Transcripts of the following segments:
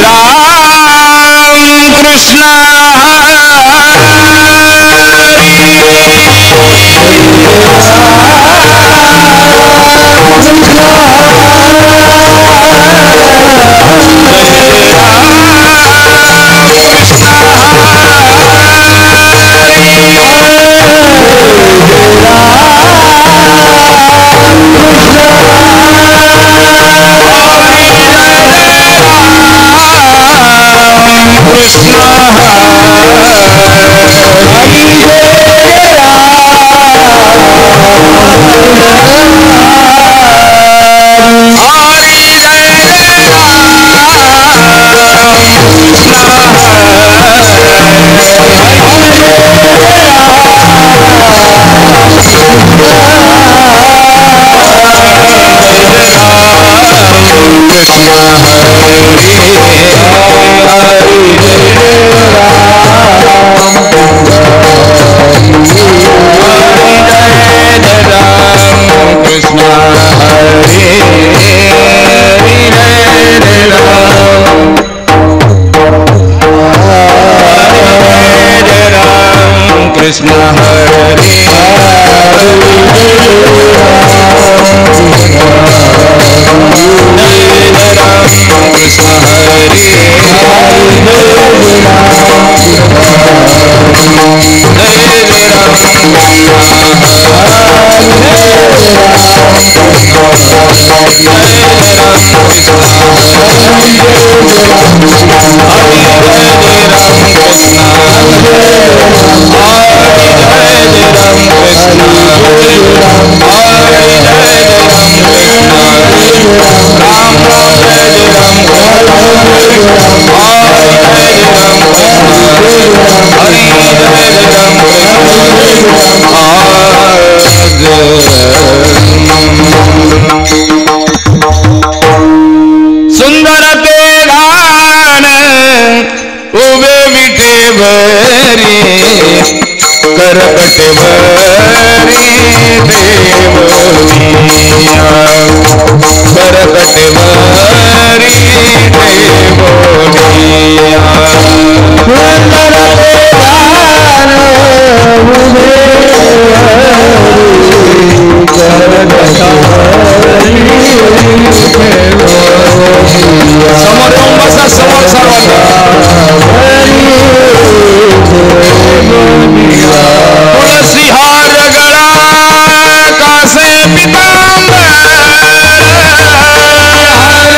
राम कृष्ण कृष्ण हरे सुंदर ते गान उबे विटे भरी करकट भरी देवनिया करकट भरी देवनिया सुंदर ते गान उबे समोर येऊन बसा समोर सर्वांना तुलसी हार गळा कासे पितांबर हार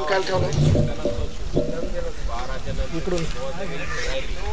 काल ठेवलं 2 वाजेपर्यंत हेलो राम कृष्ण हरे राम कृष्ण हरे हरे जय राम हरि जय राम कृष्ण हरि जय राम कृष्ण हरि जय राम कृष्ण हरि जय राम जय राम हरि जय राम कृष्ण हरि जय राम हरि जय राम हरि जय राम हरि जय राम हरि जय राम हरि जय राम हरि जय राम कृष्ण जय राम हरि जय राम कृष्ण जय राम हरि जय राम कृष्ण जय राम हरि जय राम कृष्ण जय राम जय जय जय राम कृष्ण जय राम हरि जय राम कृष्ण जय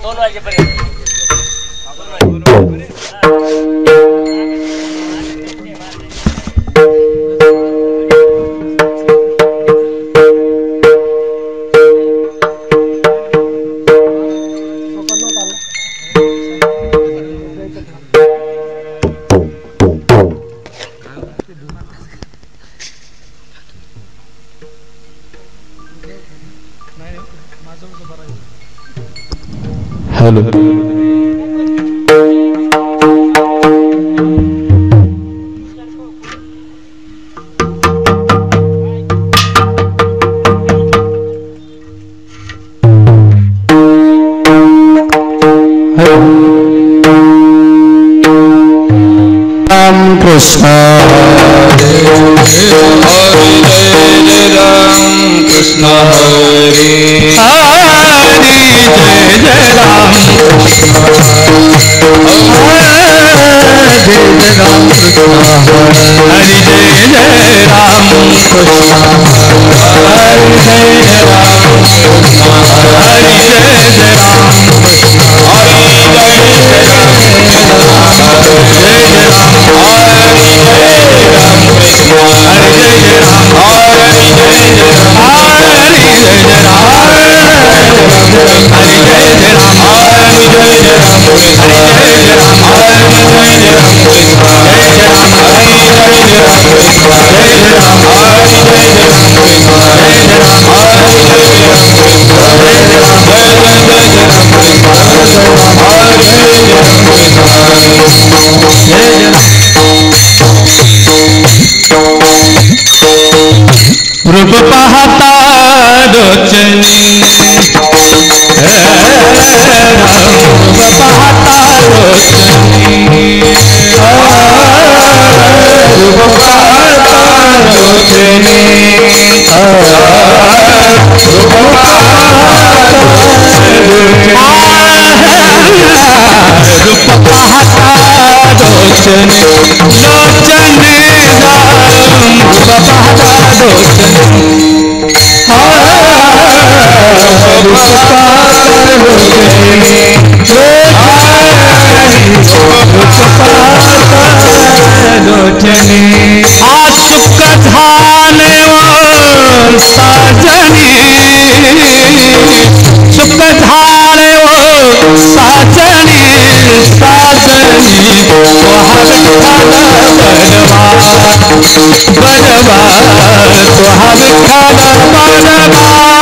रूप पाहता रोचनी रूप पाहता रोचनी रूप पाहता रोचनी रूप पाहता रोचनी लोचनी रूप पाहता रोचनी सुख धाने साजनी सुख धाने साजनी साजनी तुहार खाना बनवा तुहार खाना बनवा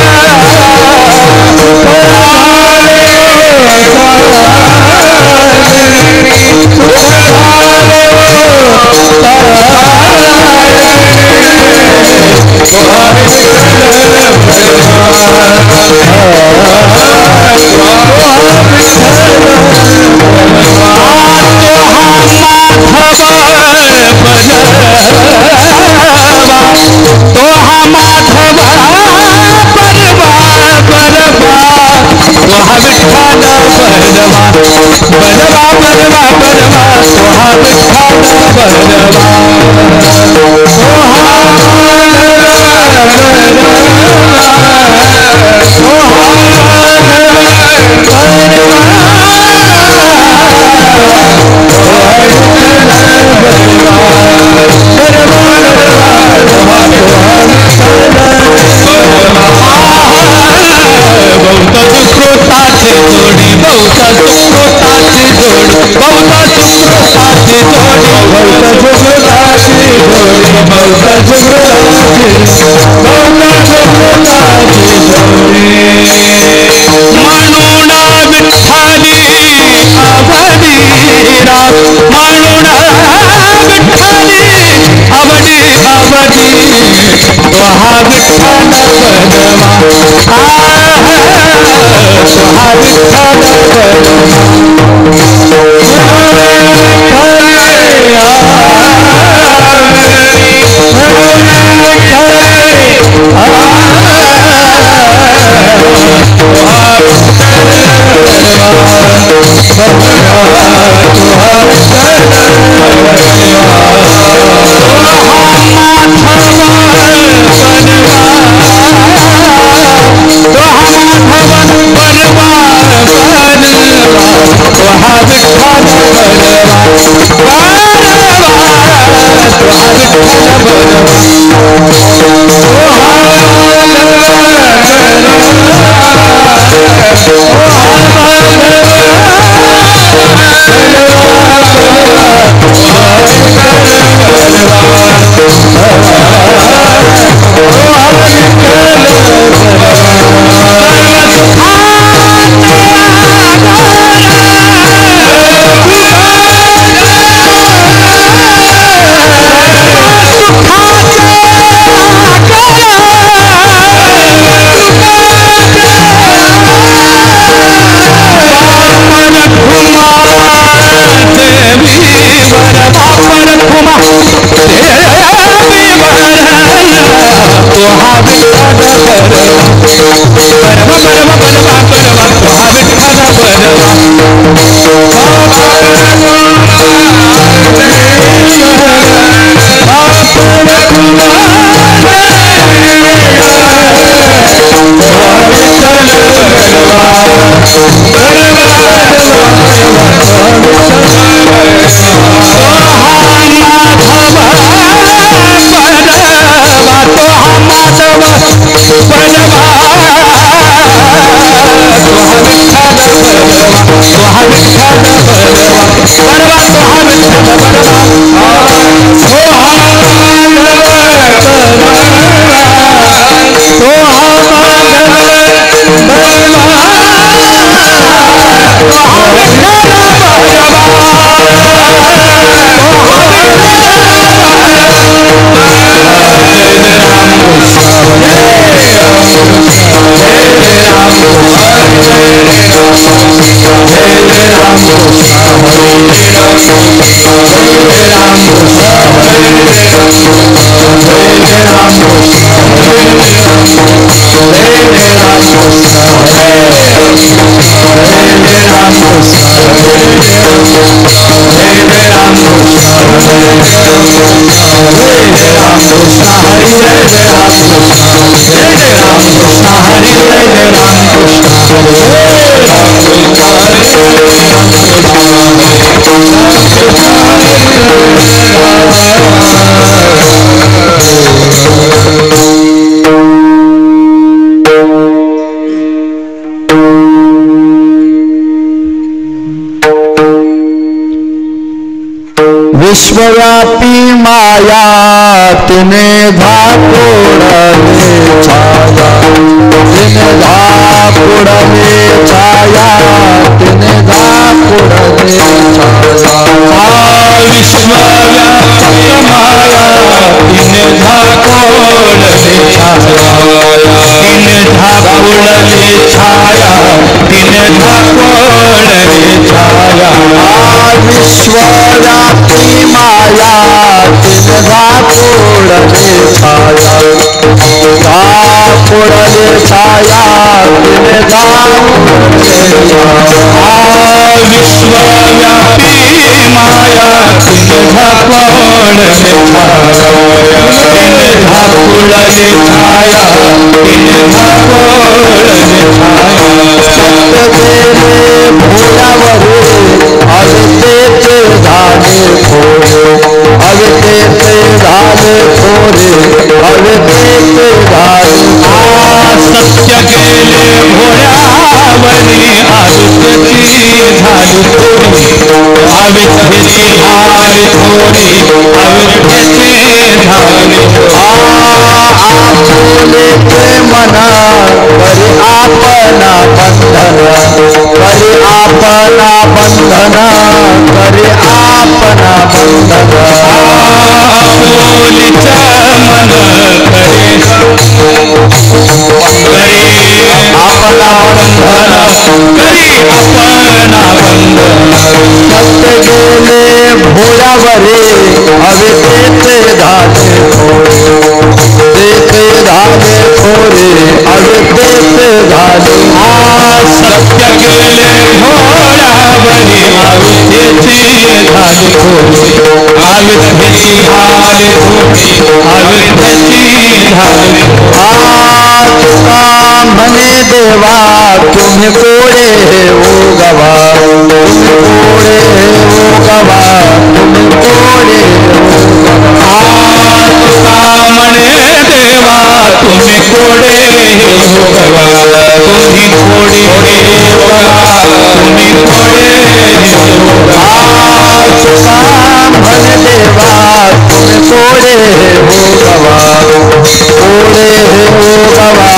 विश्वव्यापी माया तिने धापुड़ले छाया, तिने धापुड़ले छाया, तिने धापुड़ले छाया। विश्वव्यापी माया तिने धापुड़ले छाया, तिने धापुड़ले छाया, तिने धापुड़ले छाया। विश्वव्यापी माया तिन धापुड़ले छाया, धापुड़ले छाया, तिन धापुड़ले छाया। विश्वव्यापी माया तिन धापुड़ले छाया, तिन धापुड़ले छाया, तिन धापुड़ले छाया। अवते ते धाने थोड़े, अवते ते धाने सत्य गेले भोळ्यावरी आदित्यची झाली थोडी, अवतेची झाली थोडी, अवतेची झाली आपुले ते मना परी आपना बंधन, परी आपना बंधन, परी आपना बंधन। आपुलीचा मन करे आपना बंधन, करी आपना बंधन। सत्य गेले भोळ्यावरी अवते धाने थोडे, देते धाने थोडे, अवते धाने। सत्य गेले भोळ्यावरी अवतेची झाली थोडी, अवतेची झाली थोडी, अवतेची झाली। तुका म्हणे देवा तुम्ही कोडे हो गवा, तुम्ही कोडे हो गवा, तुम्ही कोडे हो गवा। तुका म्हणे देवा तुम्ही कोडे हो गवा, तुम्ही कोडे हो गवा, तुम्ही कोडे हो गवा। तुका म्हणे देवा तुम्ही कोडे हो गवा, कोडे हो गवा,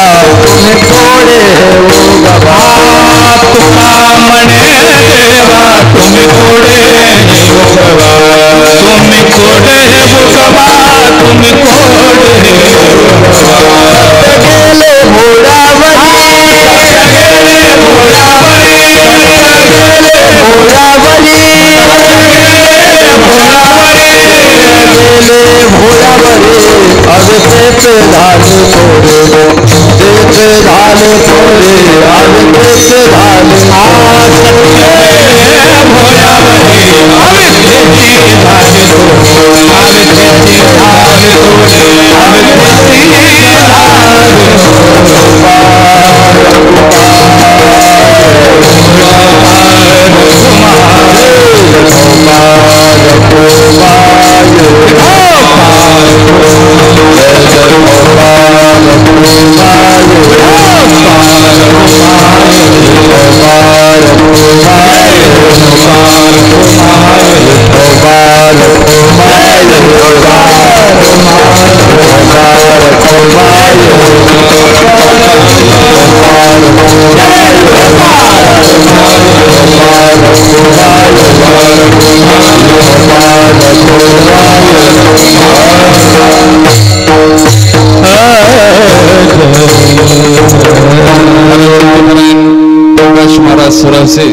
से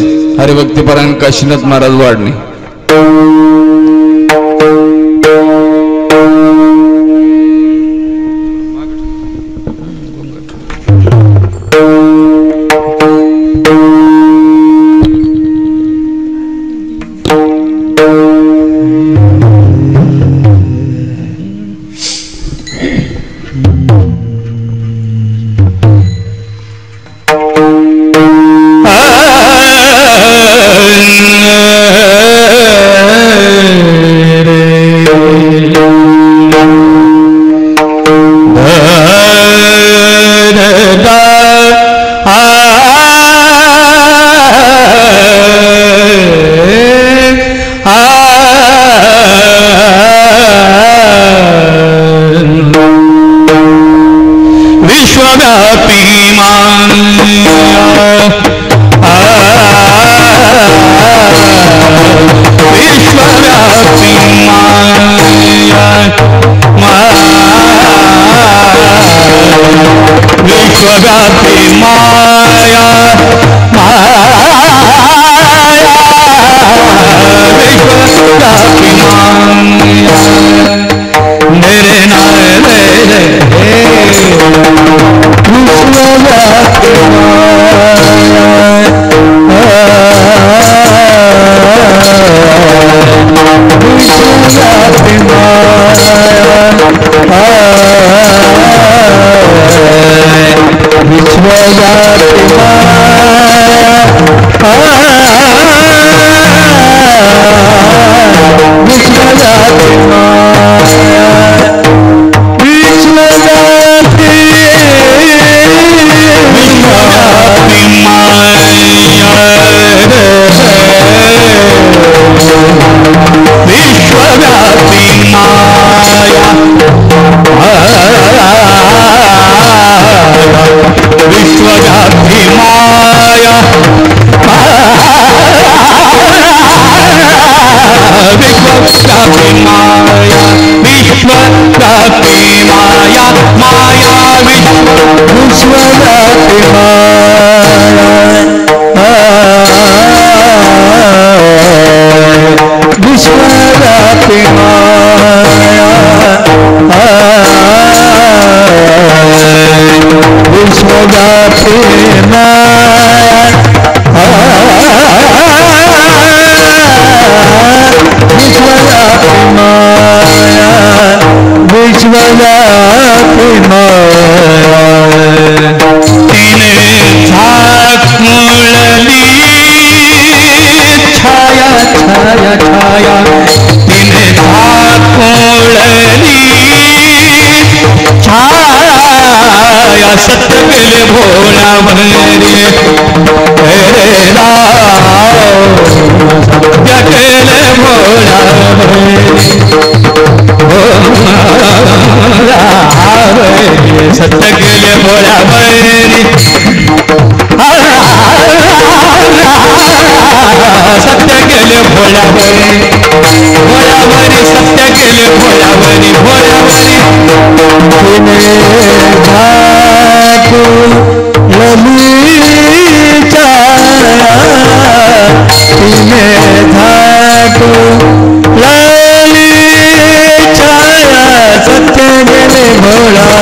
हरिभक्तीपरायण काशीनाथ महाराज वाढणे. भोला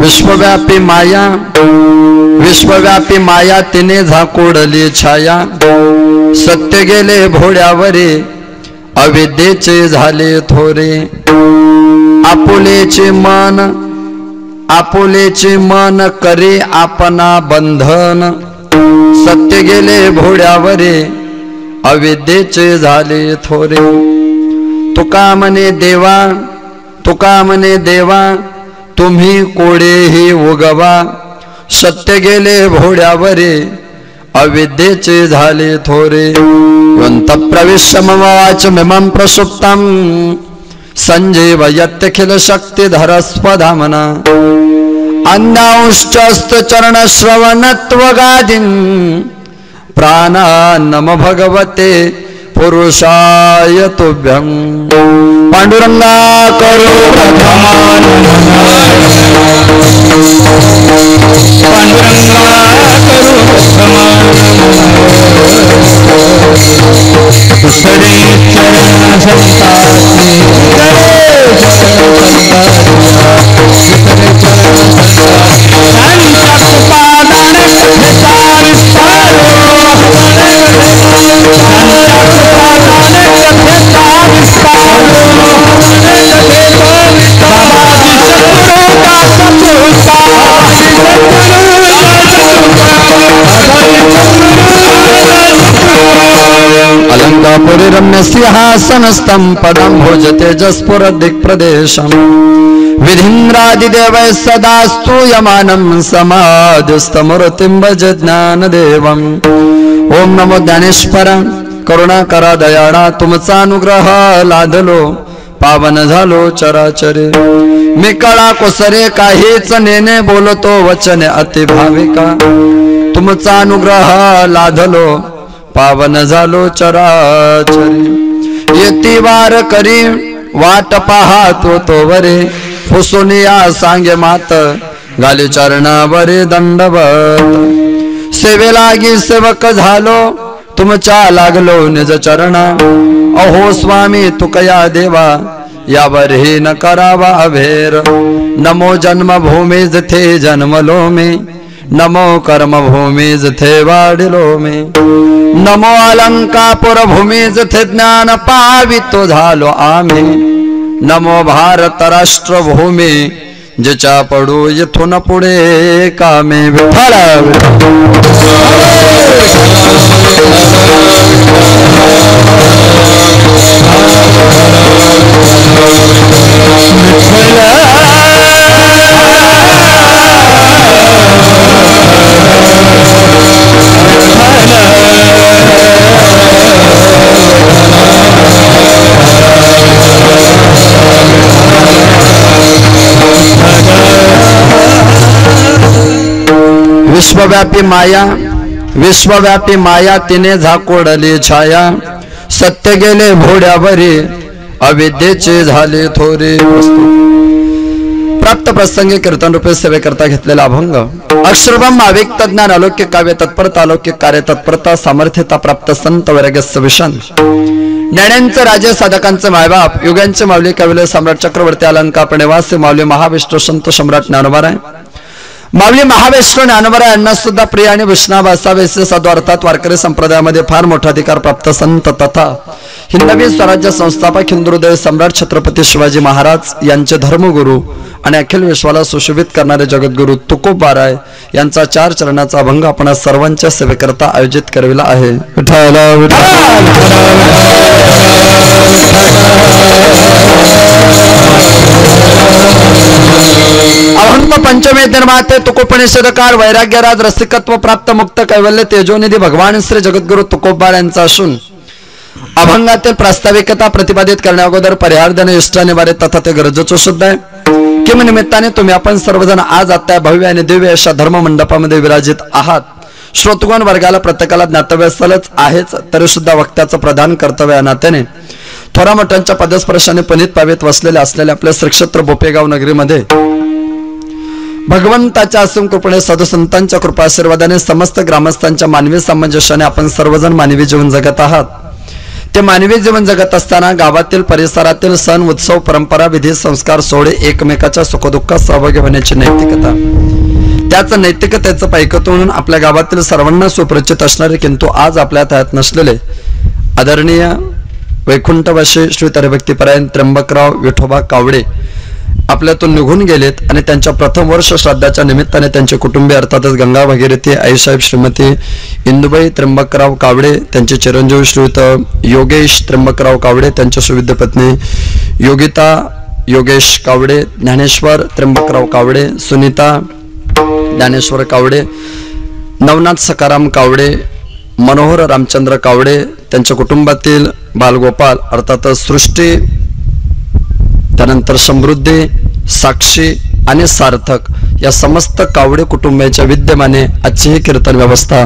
विश्वव्यापी माया, विश्वव्यापी माया तिने झाकोडली छाया. सत्य गेले भोड्यावरे, अविद्येचे झाले थोरे. आपुलेचे मन करे आपणा बंधन. सत्य गेले भोड्यावरे, अविद्येचे झाले थोरे. तुका म्हणे देवा तुम्ही कोडेही उगवा. सत्य गेले भोड्यावरे, अविद्येचे झाले थोरे. योऽन्त प्रविश्य मम वाचमिमं प्रसुप्तं संजीवयत्यखिल शक्तिधरस्वधामना. अन्यांश्च चरणश्रवणत्वगादीन् प्राणान्नम भगवते पुरुषाय तुभ्यं. पांडुरंगा करो प्रथमान, पांडुरंगा करो प्रथमान. दुसरे चरण संताचे, अलंकापुरी रम्य सिंहासनस्थं पदं भोजते जस्पुर दिक्प्रदेशं. विधि इंद्रादिदेवै सदा स्तूयमानं समाधिस्थमूर्तिं भज ज्ञानदेवम् ओम नमो ज्ञानेश्वर करुणाकरा दयाळा तुमचा अनुग्रह लादलो पावन झालो चराचरे मी कळा कोसरे काहीच नेने बोलतो वचने अति भाविका तुमचा अनुग्रह लादलो पावन झालो चराचरे येती वार करी वाट पाहतो तो वरे फुसुनिया सांगे मात गाली चरणावरे दंडवत सेवेलागी सेवक झालो तुमच्या लागलो निज चरणा अहो स्वामी तुकया देवा यावर हे न करावा अभेर नमो जन्मभूमी जथे जन्मलो मी नमो कर्मभूमी जथे वाढलो मी नमो अलंकापुर भूमी जथे ज्ञान पावितो झालो आम्ही नमो भारत राष्ट्रभूमी जिच्या पडू इथून पुढे कामे विठ्ठल विश्वव्यापी माया तिने झाकोडली छाया सत्य गेले भोड्यावरी अविद्येचे झाले थोरे प्राप्त प्रसंगी कीर्तन रूपे सेवेकरता घेतलेला अभंग अक्षरब्रह्म अव्यक्त ज्ञान अलौकिक काव्य तत्परता अलौकिक कार्य तत्परता सामर्थ्यता प्राप्त संत वैराग्य विषण ज्ञानांचे राजे साधकांचे मायबाप युगांचे माऊली कविले सम्राट चक्रवर्ती अलंकार निवासी माऊली महाविष्णू संत सम्राट ज्ञानोबा माऊली महावैष्णव ज्ञानोबा यांना सुद्धा प्रिय आणि वैष्णव असावेसे साधू अर्थात वारकरी संप्रदायामध्ये फार मोठा अधिकार प्राप्त संत तथा हिंदवी स्वराज्य संस्थापक हिंदुहृदय सम्राट छत्रपती शिवाजी महाराज यांचे धर्मगुरु आणि अखिल विश्वाला सुशोभित करणारे जगद्गुरु तुकोबाराय यांचा 4 चरणाचा अभंग आपण सर्वांच्या सेवेकरता आयोजित करविला आहे अभंग पंचमे निर्माते तुकोपनिषदकार वैराग्यराज रसिकत्व प्राप्त मुक्त कैवल्य तेजोनिधी भगवान श्री जगद्गुरु तुकोबार यांचा असून अभंगातील प्रास्ताविकता प्रतिपादित करण्या अगोदर पर्यार्धने इष्ट निवारे तथा ते गरजेचं सुद्धा आहे किम निमित्ताने तुम्ही आपण सर्वजण आज आता भव्य आणि दिव्य अशा धर्म मंडपामध्ये विराजित आहात श्रोतगण वर्गाला प्रत्येकाला ज्ञातव्य असलच आहेच तरी सुद्धा वक्त्याचं प्रधान कर्तव्य या नात्याने थोरा मोठ्यांच्या पदस्पर्शाने पनित पावेत वसलेले असलेले आपल्या श्रीक्षेत्र बोपेगाव नगरीमध्ये भगवंताच्या असीम कृपेने साधू संतांच्या कृपा आशीर्वादाने समस्त ग्रामस्थांच्या मानवी सामंजस्याने आपण सर्वजण मानवी जीवन जगत आहात ते मानवी जीवन जगत असताना गावातील परिसरातील सण उत्सव परंपरा विधी संस्कार सोहळे एकमेकाच्या सुखदुःखात सहभागी होण्याची नैतिकता त्याच नैतिकतेचं पैकतो म्हणून आपल्या गावातील सर्वांना सुपरिचित असणारे किंतु आज आपल्या हातात नसलेले आदरणीय वैकुंठवासी श्री तरभक्तीपरायण त्र्यंबकराव विठोबा कावडे आपल्यातून निघून गेलेत आणि त्यांच्या प्रथम वर्ष श्राद्धाच्या निमित्ताने त्यांचे कुटुंबीय अर्थातच गंगा भगीरथी आईसाहेब श्रीमती इंदुबाई त्र्यंबकराव कावडे त्यांचे चिरंजीव श्रीयुत योगेश त्र्यंबकराव कावडे त्यांच्या सुविद्य पत्नी योगिता योगेश कावडे ज्ञानेश्वर त्र्यंबकराव कावडे सुनीता ज्ञानेश्वर कावडे नवनाथ सकाराम कावडे मनोहर रामचंद्र कावडे त्यांच्या कुटुंबातील बालगोपाल अर्थातच सृष्टी त्यानंतर समृद्धी साक्षी आणि सार्थक या समस्त कावडे कुटुंबाच्या विद्यमाने आजची ही कीर्तन व्यवस्था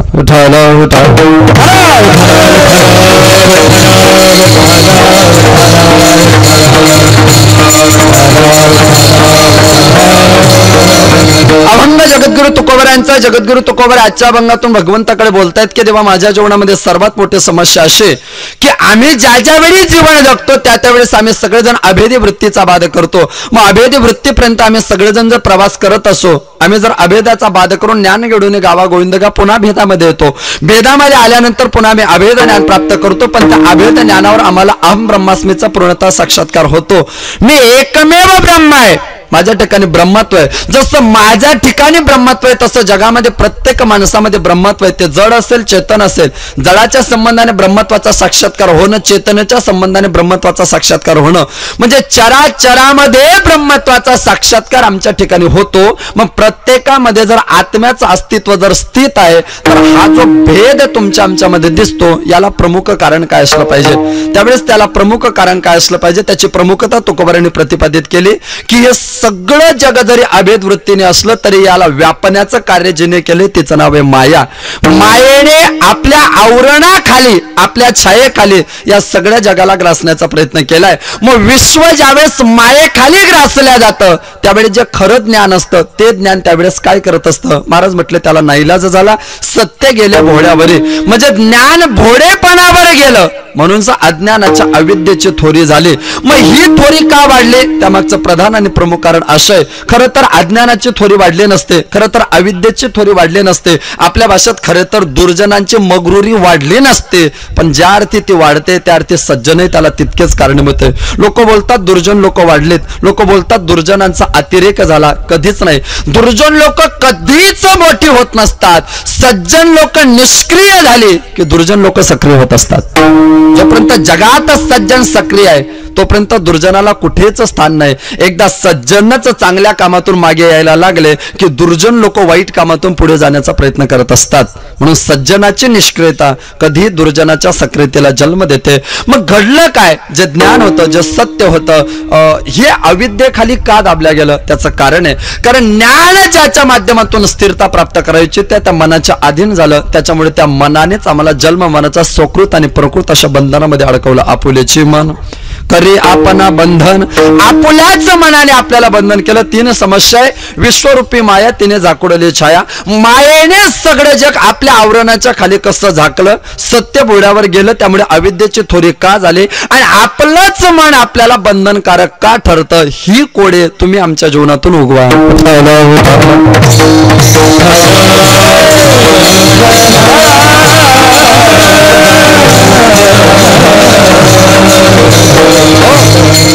अभंग जगद्गुरु तुकोबरांचा जगद्गुरु तुकोबर आजच्या अभंगातून भगवंताकडे बोलतायत की देवा माझ्या जीवनामध्ये सर्वात मोठी समस्या अशी की आम्ही ज्या ज्या वेळी जीवन जगतो त्या त्यावेळेस आम्ही सगळेजण अभेदी वृत्तीचा बाध करतो मग अभेदी वृत्तीपर्यंत आम्ही सगळेजण जर प्रवास करत असो आम्ही जर अभेदाचा बाध करून ज्ञान घेऊन गावा गोविंदगा पुन्हा भेदामध्ये येतो भेदामध्ये आल्यानंतर पुन्हा आम्ही अभेद ज्ञान प्राप्त करतो पण त्या अभेद ज्ञानावर आम्हाला अहम ब्रह्मास्मीचा पूर्णता साक्षात्कार होतो मी एकमेव ब्रह्म आहे माझ्या ठिकाणी ब्रह्मत्व आहे. जसं माझ्या ठिकाणी ब्रह्मत्व आहे तसं जगामध्ये प्रत्येक माणसामध्ये ब्रह्मत्व आहे. ते जड असेल चेतन असेल. जडाच्या संबंधाने ब्रह्मत्वाचा साक्षात्कार होणं, चेतनेच्या संबंधाने ब्रह्मत्वाचा साक्षात्कार होणं, म्हणजे चराचरामध्ये ब्रह्मत्वाचा साक्षात्कार आमच्या ठिकाणी होतो. मग प्रत्येकामध्ये जर आत्म्याचं अस्तित्व जर स्थित आहे तर हा जो भेद तुमच्या आमच्यामध्ये दिसतो याला प्रमुख कारण काय असलं पाहिजे. त्यावेळेस त्याला प्रमुख कारण काय असलं पाहिजे त्याची प्रमुखता तुकोबारांनी प्रतिपादित केली की हे सगळं जग जरी अभेद वृत्तीने असलं तरी याला व्यापण्याचं कार्य जिने केले तिचं नाव आहे माया. मायेने आपल्या आवरणाखाली, आपल्या छायेखाली या सगळ्या जगाला ग्रासण्याचा प्रयत्न केलाय. मग विश्व ज्यावेळेस मायेखाली ग्रासल्या जातं त्यावेळेस जे खरं ज्ञान असतं ते ज्ञान त्यावेळेस काय करत असतं. महाराज म्हटले त्याला नाईलाज झाला, सत्य गेले भोड्यावरी. म्हणजे ज्ञान भोडेपणावर गेलं म्हणून अज्ञानाच्या अविद्येची थोरी झाली. मग ही थोरी का वाढली त्यामागचं प्रधान आणि प्रमुख कारण असं आहे. खरं तर अज्ञानाची थोरी वाढली नसते, खरं तर अविद्येची थोरी वाढली नसते. आपल्या भाषेत खरं तर दुर्जनांची मगरुरी वाढली नसते, पण ज्या अर्थी ती वाढते त्या अर्थी सज्जनही त्याला तितकेच कारणीभूत आहे. लोक बोलतात दुर्जन लोक वाढलेत, लोक बोलतात दुर्जनांचा अतिरेक झाला. कधीच नाही. दुर्जन लोक कधीच मोठी होत नसतात. सज्जन लोक निष्क्रिय झाली की दुर्जन लोक सक्रिय होत असतात. जोपर्यंत जगात सज्जन सक्रिय आहे तोपर्यंत दुर्जनाला कुठेच स्थान नाही. एकदा सज्जनच चांगल्या कामातून मागे यायला लागले की दुर्जन लोक वाईट कामातून पुढे जाण्याचा प्रयत्न करत असतात. म्हणून सज्जनाची निष्क्रियता कधी दुर्जनाच्या सक्रियतेला जन्म देते. मग घडलं काय, जे ज्ञान होतं, जे सत्य होतं, हे अविद्येखाली का दाबल्या गेलं त्याचं कारण आहे. कारण ज्ञान ज्याच्या माध्यमातून स्थिरता प्राप्त करायची त्या मनाच्या अधीन झालं. त्याच्यामुळे त्या मनानेच आम्हाला जन्म मनाचा स्वकृत आणि प्रकृत अशा बंधनामध्ये अडकवलं. आपुलेची मन करी आपणा बंधन, आपुल्याच मनाने आपल्याला बंधन केलं. तीन समस्या आहे. विश्वरूपी माया तिने झाकुडली छाया. मायेने सगळं जग आपल्या आवरणाच्या खाली कसं झाकलं, सत्य बोड्यावर गेलं. त्यामुळे अविद्येची थोरी का झाली आणि आपलंच मन आपल्याला बंधनकारक का ठरतं, ही कोडे तुम्ही आमच्या जीवनातून उगवा.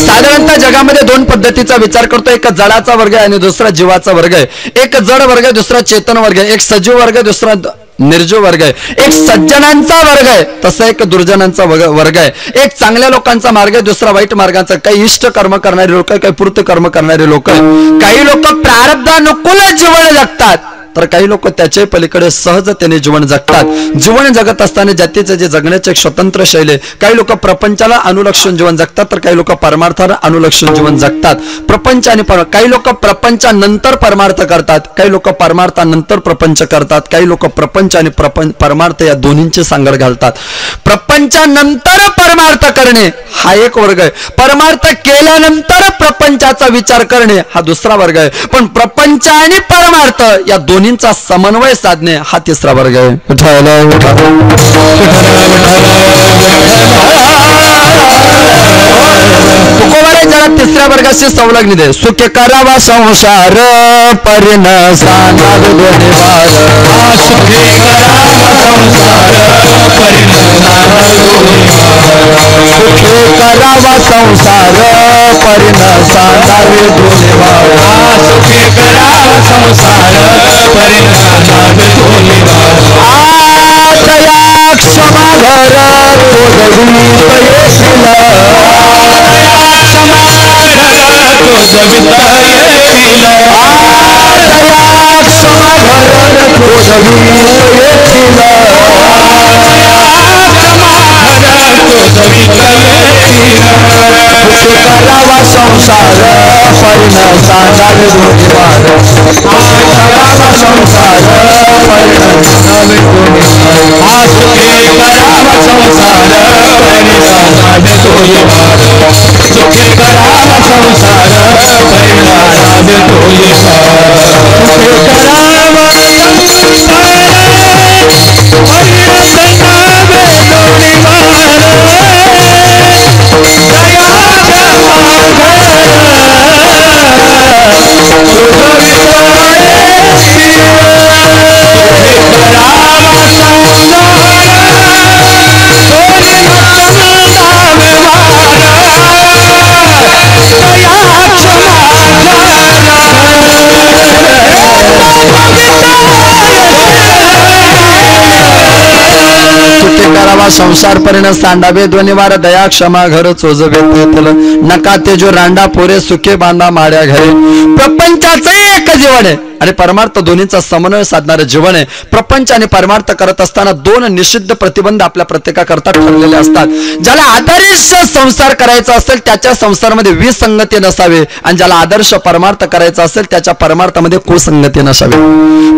साधारणतः जगामध्ये दोन पद्धतीचा विचार करतो. एक जडाचा वर्ग आहे आणि दुसरा जीवाचा वर्ग आहे. एक जड वर्ग आहे, दुसरा चेतन वर्ग आहे. एक सजीव वर्ग आहे, दुसरा निर्जीव वर्ग आहे. एक सज्जनांचा वर्ग आहे, तसा एक दुर्जनांचा वर्ग आहे. एक चांगल्या लोकांचा मार्ग आहे, दुसरा वाईट मार्गाचा. काही इष्ट कर्म करणारे लोक आहे, काही पूर्त कर्म करणारे लोक आहे. काही लोक प्रारब्धानुकूल जीवन जगतात तर काही लोक त्याच्या पलीकडे सहजतेने जीवन जगतात. जीवन जगत असताना जातीचे जे जगण्याचे एक स्वतंत्र शैली. काही लोक प्रपंचाला अनुलक्षून जीवन जगतात तर काही लोक परमार्थाला अनुलक्षून जीवन जगतात. प्रपंच आणि काही लोक प्रपंचानंतर परमार्थ करतात, काही लोक परमार्थानंतर प्रपंच करतात, काही लोक प्रपंच आणि परमार्थ या दोन्हींची सांगड घालतात. प्रपंचानंतर परमार्थ करणे हा एक वर्ग आहे. परमार्थ केल्यानंतर प्रपंचाचा विचार करणे हा दुसरा वर्ग आहे. पण प्रपंच आणि परमार्थ या दोन्हींचा समन्वय साधणे हा तिसरा वर्ग आहे. तुकोबारे जरा तिसऱ्या वर्गाशी संलग्न दे. सुखे करावा संसार परिण सांगाल दोन्हीवार. सुखे करावा संसार परिण सांगाल दोन्हीवार. सुखे करावा संसार परिण सांगावे दोन्हीवार. सुखे करावा संसार परिण सांगावे दोन्हीवार. आतया क्षमा घर तोडवी येशील. करावा संसार परिण सांगावे दोन्हीवार. करावा संसार परिण सांगावे दोन्हीवार. सुखे करावा संसार परिण सांगावे दोन्हीवार. सुखे करावा संसार परिण सांगावे दोन्हीवार. सुखे करावा संसार परिण सांडावे ध्वनिवार दया क्षमा घर चोजवे तेथल नका तेजो रांडा पोरे सुखे बांधा माड्या घरे. प्रपंचाचं एक जीवन आहे आणि परमार्थ दोन्हीचा समन्वय साधणारं जीवन आहे. प्रपंच आणि परमार्थ करत असताना दोन निषिद्ध प्रतिबंध आपल्या प्रत्येकाकरता ठरलेले असतात. ज्याला आदर्श संसार करायचा असेल त्याच्या संसारामध्ये विसंगती नसावे आणि ज्याला आदर्श परमार्थ करायचा असेल त्याच्या परमार्थामध्ये कुसंगती नसावे.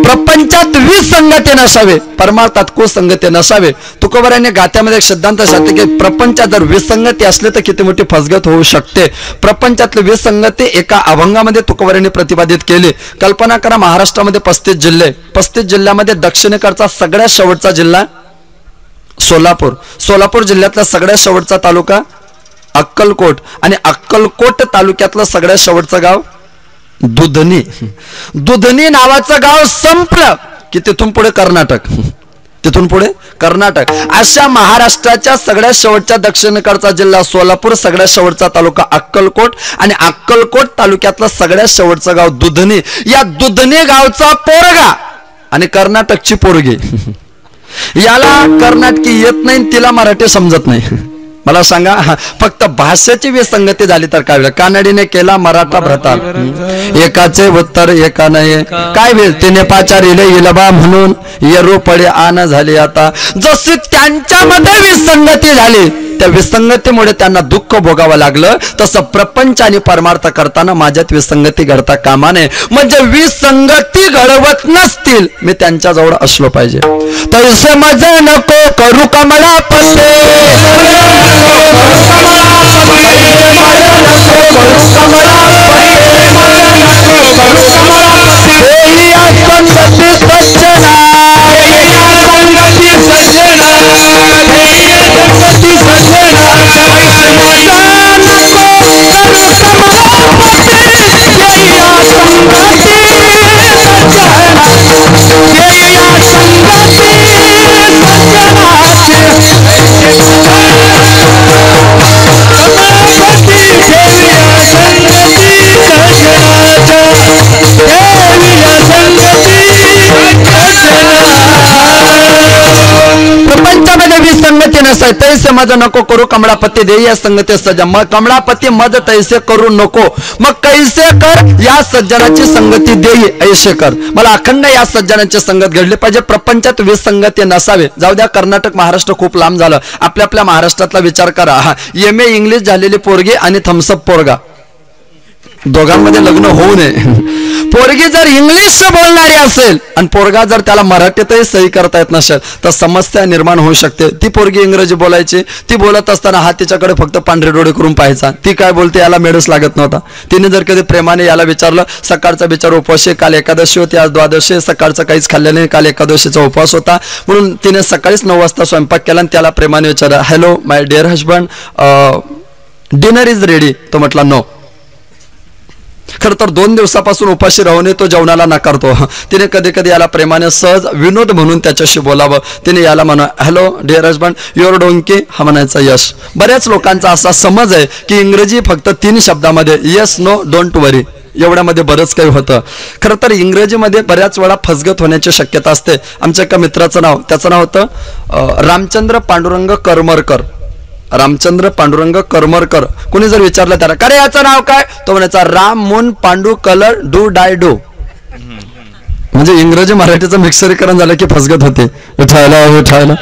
प्रपंचात विसंगती नसावे, परमार्थात कुसंगती नसावे. तुकोबारांनी गाथ्यामध्ये एक सिद्धांत सांगते की प्रपंचात जर विसंगती असली तर किती मोठी फसगत होऊ शकते. प्रपंचातली विसंगती एका अभंगामध्ये तुकोबारांनी प्रतिपादित केली. कल्पना करा, महाराष्ट्रामध्ये 35 जिल्हे, 35 जिल्ह्यामध्ये दक्षिणेकडचा सगळ्यात शेवटचा जिल्हा सोलापूर. सोलापूर जिल्ह्यातला सगळ्यात शेवटचा तालुका अक्कलकोट आणि अक्कलकोट तालुक्यातलं सगळ्यात शेवटचं गाव दुधनी. दुधनी नावाचं गाव संपलं की तिथून पुढे कर्नाटक, तिथून पुढे कर्नाटक. अशा महाराष्ट्राच्या सगळ्यात शेवटच्या दक्षिणेकडचा जिल्हा सोलापूर, सगळ्यात शेवटचा तालुका अक्कलकोट आणि अक्कलकोट तालुक्यातलं सगळ्यात शेवटचं गाव दुधनी. या दुधनी गावचा पोरगा आणि कर्नाटकची पोरगी, याला कर्नाटकी येत नाही, तिला मराठी समजत नाही. मला सांगा, फक्त भाषेची विसंगती झाली तर काय? कानडीने केला मराठा भ्रता, एकाचे उत्तर एका नाही. काय वेळ तिने पाचारिले इलबा म्हणून येरू पडे आन झाली. आता जशी त्यांच्यामध्ये विसंगती झाली त्या विसंगतीमुळे त्यांना दुःख भोगावं लागलं, तसं प्रपंच आणि परमार्थ करताना माझ्यात विसंगती घडता कामा नये. म्हणजे विसंगती घडवत नसतील मी त्यांच्या जवळ असलो पाहिजे. तैसे मजे नको करू कमला पते, प्रपंचामध्ये विसंगती नसाय. तैसे मज नको करू कमळापती दे या संगती सज्जन. मग कमळापती मज तैसे करू नको, मग कैसे कर या सज्जनाची संगती देई ऐसे कर. मला अखंड या सज्जनाची संगत घडली पाहिजे. प्रपंचात विसंगती नसावे. जाऊ द्या, कर्नाटक महाराष्ट्र खूप लांब झालं. आपल्या महाराष्ट्रातला विचार करा. MA इंग्लिश झालेली पोरगी आणि थम्सअप पोरगा, दोघांमध्ये लग्न होऊ नये. पोरगी जर इंग्लिश बोलणारी असेल आणि पोरगा जर त्याला मराठीतही सही करता येत नसेल तर समस्या निर्माण होऊ शकते. ती पोरगी इंग्रजी बोलायची, ती बोलत असताना हा तिच्याकडे फक्त पांढरे डोळे करून पाहायचा. ती काय बोलते याला मेळच लागत नव्हता. तिने जर कधी प्रेमाने याला विचारलं, सकाळचा विचार उपवास, काल एकादशी होती, आज द्वादशी, सकाळचं काहीच खाल्लं नाही, काल एकादशीचा उपवास होता, म्हणून तिने सकाळीच 9 वाजता स्वयंपाक केला आणि त्याला प्रेमाने विचारलं, hello my dear husband, dinner is ready. तो म्हटला नो. खरं तर 2 दिवसापासून उपाशी राहून तो जेवणाला नाकारतो. तिने कधी कधी याला प्रेमाने सहज विनोद म्हणून त्याच्याशी बोलावं. तिने याला म्हणा, hello dear husband, your donkey, हा म्हणायचा यश. बऱ्याच लोकांचा असा समज आहे की इंग्रजी फक्त 3 शब्दामध्ये येस नो डोंट वरी एवढ्यामध्ये बरंच काही होतं. खरं तर इंग्रजीमध्ये बऱ्याच वेळा फसगत होण्याची शक्यता असते. आमच्या एका मित्राचं नाव, त्याचं नाव होतं रामचंद्र पांडुरंग करमरकर. रामचंद्र पांडुरंग करमरकर. कोणी जर विचारलं त्याला, का रे याचं नाव काय, तो म्हणायचा Ram moon Pandu colour do die do. म्हणजे इंग्रजी मराठीचं मिक्सरीकरण झालं की फसगत होते. उठायला उठायला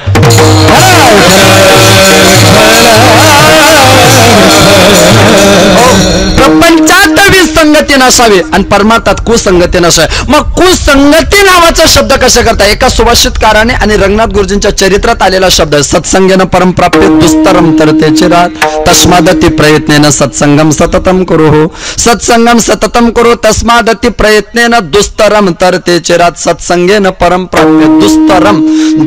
प्रपंचात विसंगती नसावी आणि परमार्थात कुसंगती नसावी. मग कुसंगती नावाचा शब्द कशा करता? एका सुभाषितकाराने आणि रंगनाथ गुरुजींच्या चरित्रात आलेला शब्द आहे. सत्संगेन परमप्राप्ती दुस्तरम तरतेचे रात तस्मादती प्रयत्नेन सत्संगम सततम करू हो. सत्संगम सततम करू तस्मादती प्रयत्नेन दुस्तरम तरतेचे रात सत्संगेन परमप्राप्ती दुस्तरम.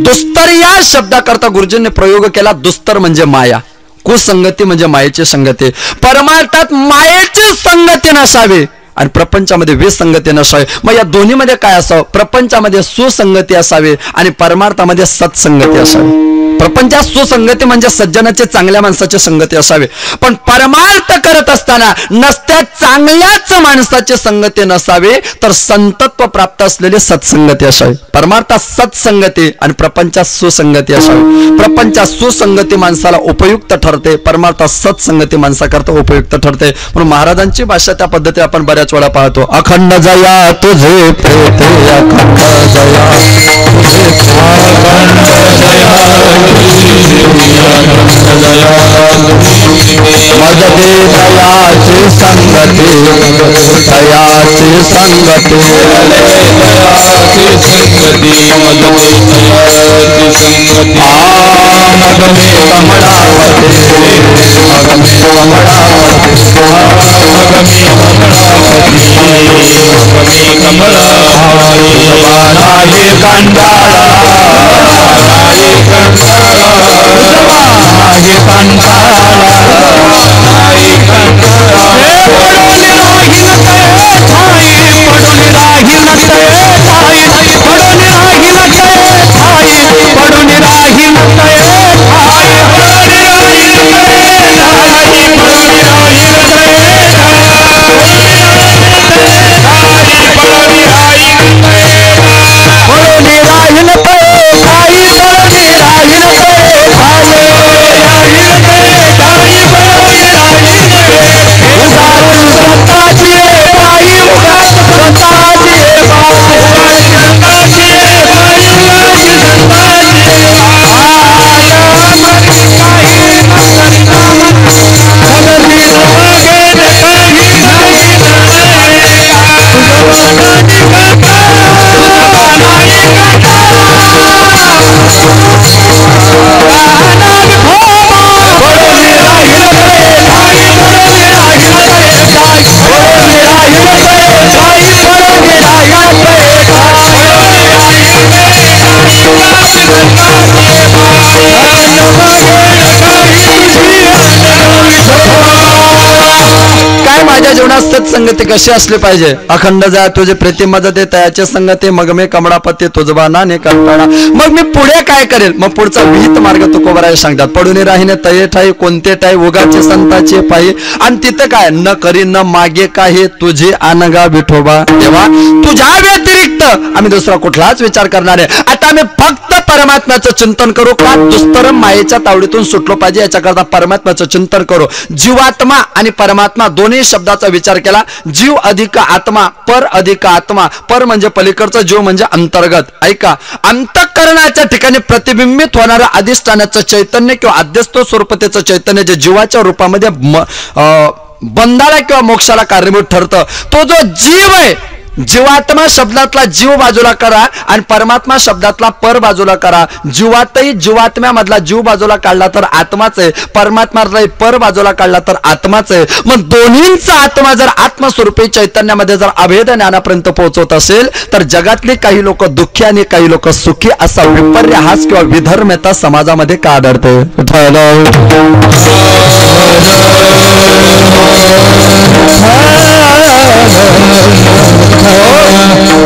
दुस्तर या शब्दाकरता गुरुजींनी प्रयोग केला. दुस्तर म्हणजे माया, कुसंगती म्हणजे मायेची संगती. परमार्थात मायेची संगती नसावी आणि प्रपंचामध्ये विसंगती नसावी. मग या दोन्हीमध्ये काय असावं? प्रपंचामध्ये सुसंगती असावी आणि परमार्थामध्ये सत्संगती असावी. प्रपंचात सुसंगती म्हणजे सज्जनाचे चांगल्या माणसाची संगती असावी, पण परमार्थ करत असताना नसत्या चांगल्याच माणसाची संगती नसावी, तर संतत्व प्राप्त असलेली सत्संगती असावी. परमार्थात सत्संगती आणि प्रपंचात सुसंगती असावी. प्रपंचात सुसंगती माणसाला उपयुक्त ठरते, परमार्थात सत्संगती माणसाकरता उपयुक्त ठरते. म्हणून महाराजांची भाषा त्या पद्धती आपण बऱ्याच वेळा पाहतो. अखंड जया तुझे प्रेते, अखंड जया तुझे, मजदे दयाची संगती, दयाची संगती, मगमे कमळावते, मगमे कमळावते, बाणाही कंटाळा, बाणाही कंटाळा, जीवनात सत्संगती कशी असली पाहिजे. अखंड जा तुझे प्रीती मज दे तयाचे संगती, मग मी कमळापती तुझबा नाने कंटाळा. मग मी पुढे काय करेल, मग पुढचा विहित मार्ग तुकोबराय सांगतात. पडून राहीने तये ठाई कोणते ठाई उगाचे संताचे पायी, आणि तिथं काय न करी न मागे काही तुझे आनगा विठोबा. तेव्हा तुझ्या व्यतिरिक्त आम्ही दुसरा कुठलाच विचार करणार आहे. आता आम्ही फक्त परमात्म्याचं चिंतन करू का, दुस्तर मायेच्या तावडीतून सुटलो पाहिजे याच्याकरता परमात्म्याचं चिंतन करू. जीवात्मा आणि परमात्मा दोन्ही शब्दाचा विचार केला. जीव अधिक आत्मा, पर अधिक आत्मा. पर म्हणजे पलीकडचा, जीव म्हणजे अंतर्गत. ऐका, अंतःकरणाच्या ठिकाणी प्रतिबिंबित होणारं अधिष्ठानाचं चैतन्य किंवा अध्यस्त स्वरूपतेचं चैतन्य जे जीवाच्या रूपामध्ये बंधाला किंवा मोक्षाला कारणीभूत ठरतं, तो जो जीव आहे, जीवात्मा शब्दातला जीव बाजूला करा आणि परमात्मा शब्दातला पर बाजूला करा. जीवातही जीवात्म्यामधला जीव बाजूला काढला तर आत्माच आहे, परमात्म्यातला पर बाजूला काढला तर आत्माच आहे. मग दोन्हींचा आत्मा जर आत्मस्वरूपी चैतन्यामध्ये जर अभेद ज्ञानापर्यंत पोहोचत असेल, तर जगातली काही लोक दुःखी आणि काही लोक सुखी असा विपर्यास किंवा विधर्म्यता समाजामध्ये का आढळते.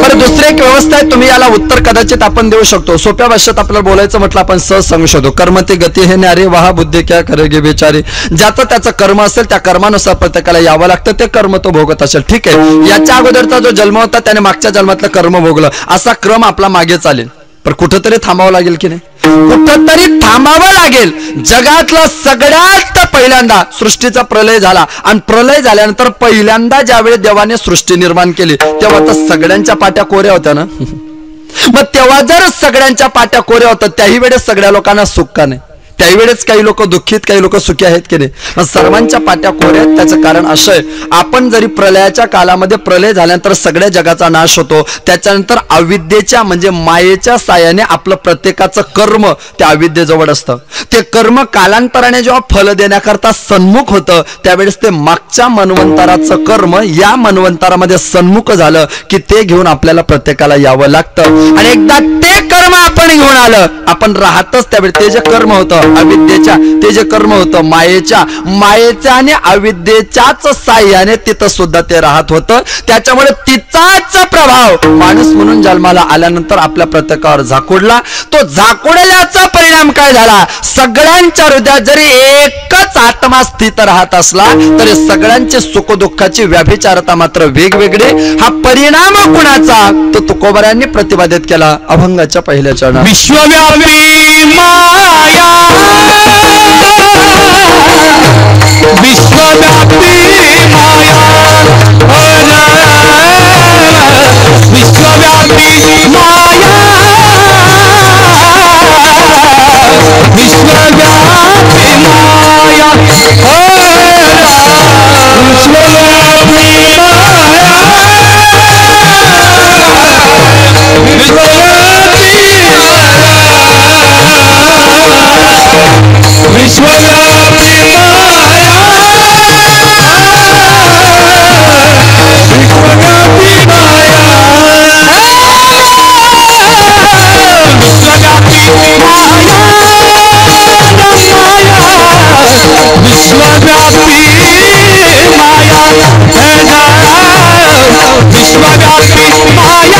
बरं, दुसरी एक व्यवस्था आहे, तुम्ही याला उत्तर कदाचित आपण देऊ शकतो. सोप्या भाषेत आपल्याला बोलायचं म्हटलं आपण सहज सांगू शकतो. कर्म ते गती हे न्यारे वाहा बुद्धी क्या करेगे बेचारी. ज्याचं त्याचं कर्म असेल त्या कर्मानुसार प्रत्येकाला यावं लागतं, ते कर्म तो भोगत असेल. ठीक आहे, याच्या अगोदरचा जो जन्म होता त्याने मागच्या जन्मातलं कर्म भोगलं, असा क्रम आपला मागे चालेल. पण कुठंतरी थांबावं लागेल की नाही, कुठंतरी थांबावं लागेल. जगातला सगळ्यात पहिल्यांदा सृष्टीचा प्रलय झाला आणि प्रलय झाल्यानंतर पहिल्यांदा ज्यावेळी देवाने सृष्टी निर्माण केली तेव्हा तर सगळ्यांच्या पाट्या कोऱ्या होत्या ना. मग तेव्हा जर सगळ्यांच्या पाट्या कोऱ्या होत्या, त्याही वेळेस सगळ्या लोकांना सुख का नाही, त्याही वेळेस काही लोक दुःखीत काही लोक सुखी आहेत की नाही. मग सर्वांच्या पाट्या कोऱ्या आहेत. त्याचं कारण असं आहे, आपण जरी प्रलयाच्या कालामध्ये प्रलय झाल्यानंतर सगळ्या जगाचा नाश होतो, त्याच्यानंतर अविद्येच्या म्हणजे मायेच्या साहाय्याने आपलं प्रत्येकाचं कर्म त्या अविद्येजवळ असतं. ते कर्म कालांतराने जेव्हा फल देण्याकरता सन्मुख होतं, त्यावेळेस ते मागच्या मन्वंतराचं कर्म या मन्वंतरामध्ये सन्मुख झालं की ते घेऊन आपल्याला प्रत्येकाला यावं लागतं. आणि एकदा ते कर्म आपण घेऊन आलं, आपण राहतच त्यावेळी ते जे कर्म होतं अविद्येच्या ते जे कर्म होतं मायेच्या आणि अविद्येच्याच साह्याने तिथं सुद्धा ते राहत होतं. त्याच्यामुळे तिचाच प्रभाव माणूस म्हणून जन्माला आल्यानंतर आपल्या प्रत्येकावर झाकोडला. तो झाकोडल्याचा परिणाम काय झाला? सगळ्यांच्या हृदयात जरी एकच आत्मा स्थित राहत असला तरी सगळ्यांचे सुख दुःखाची व्याभिचारता मात्र वेगवेगळे. हा परिणाम कुणाचा? तो तुकोबरांनी प्रतिपादित केला अभंगाच्या पहिल्या चरणात. विश्वव्यापी माया विश्वव्यापी माया विश्वव्यापी माया विश्वव्यापी माया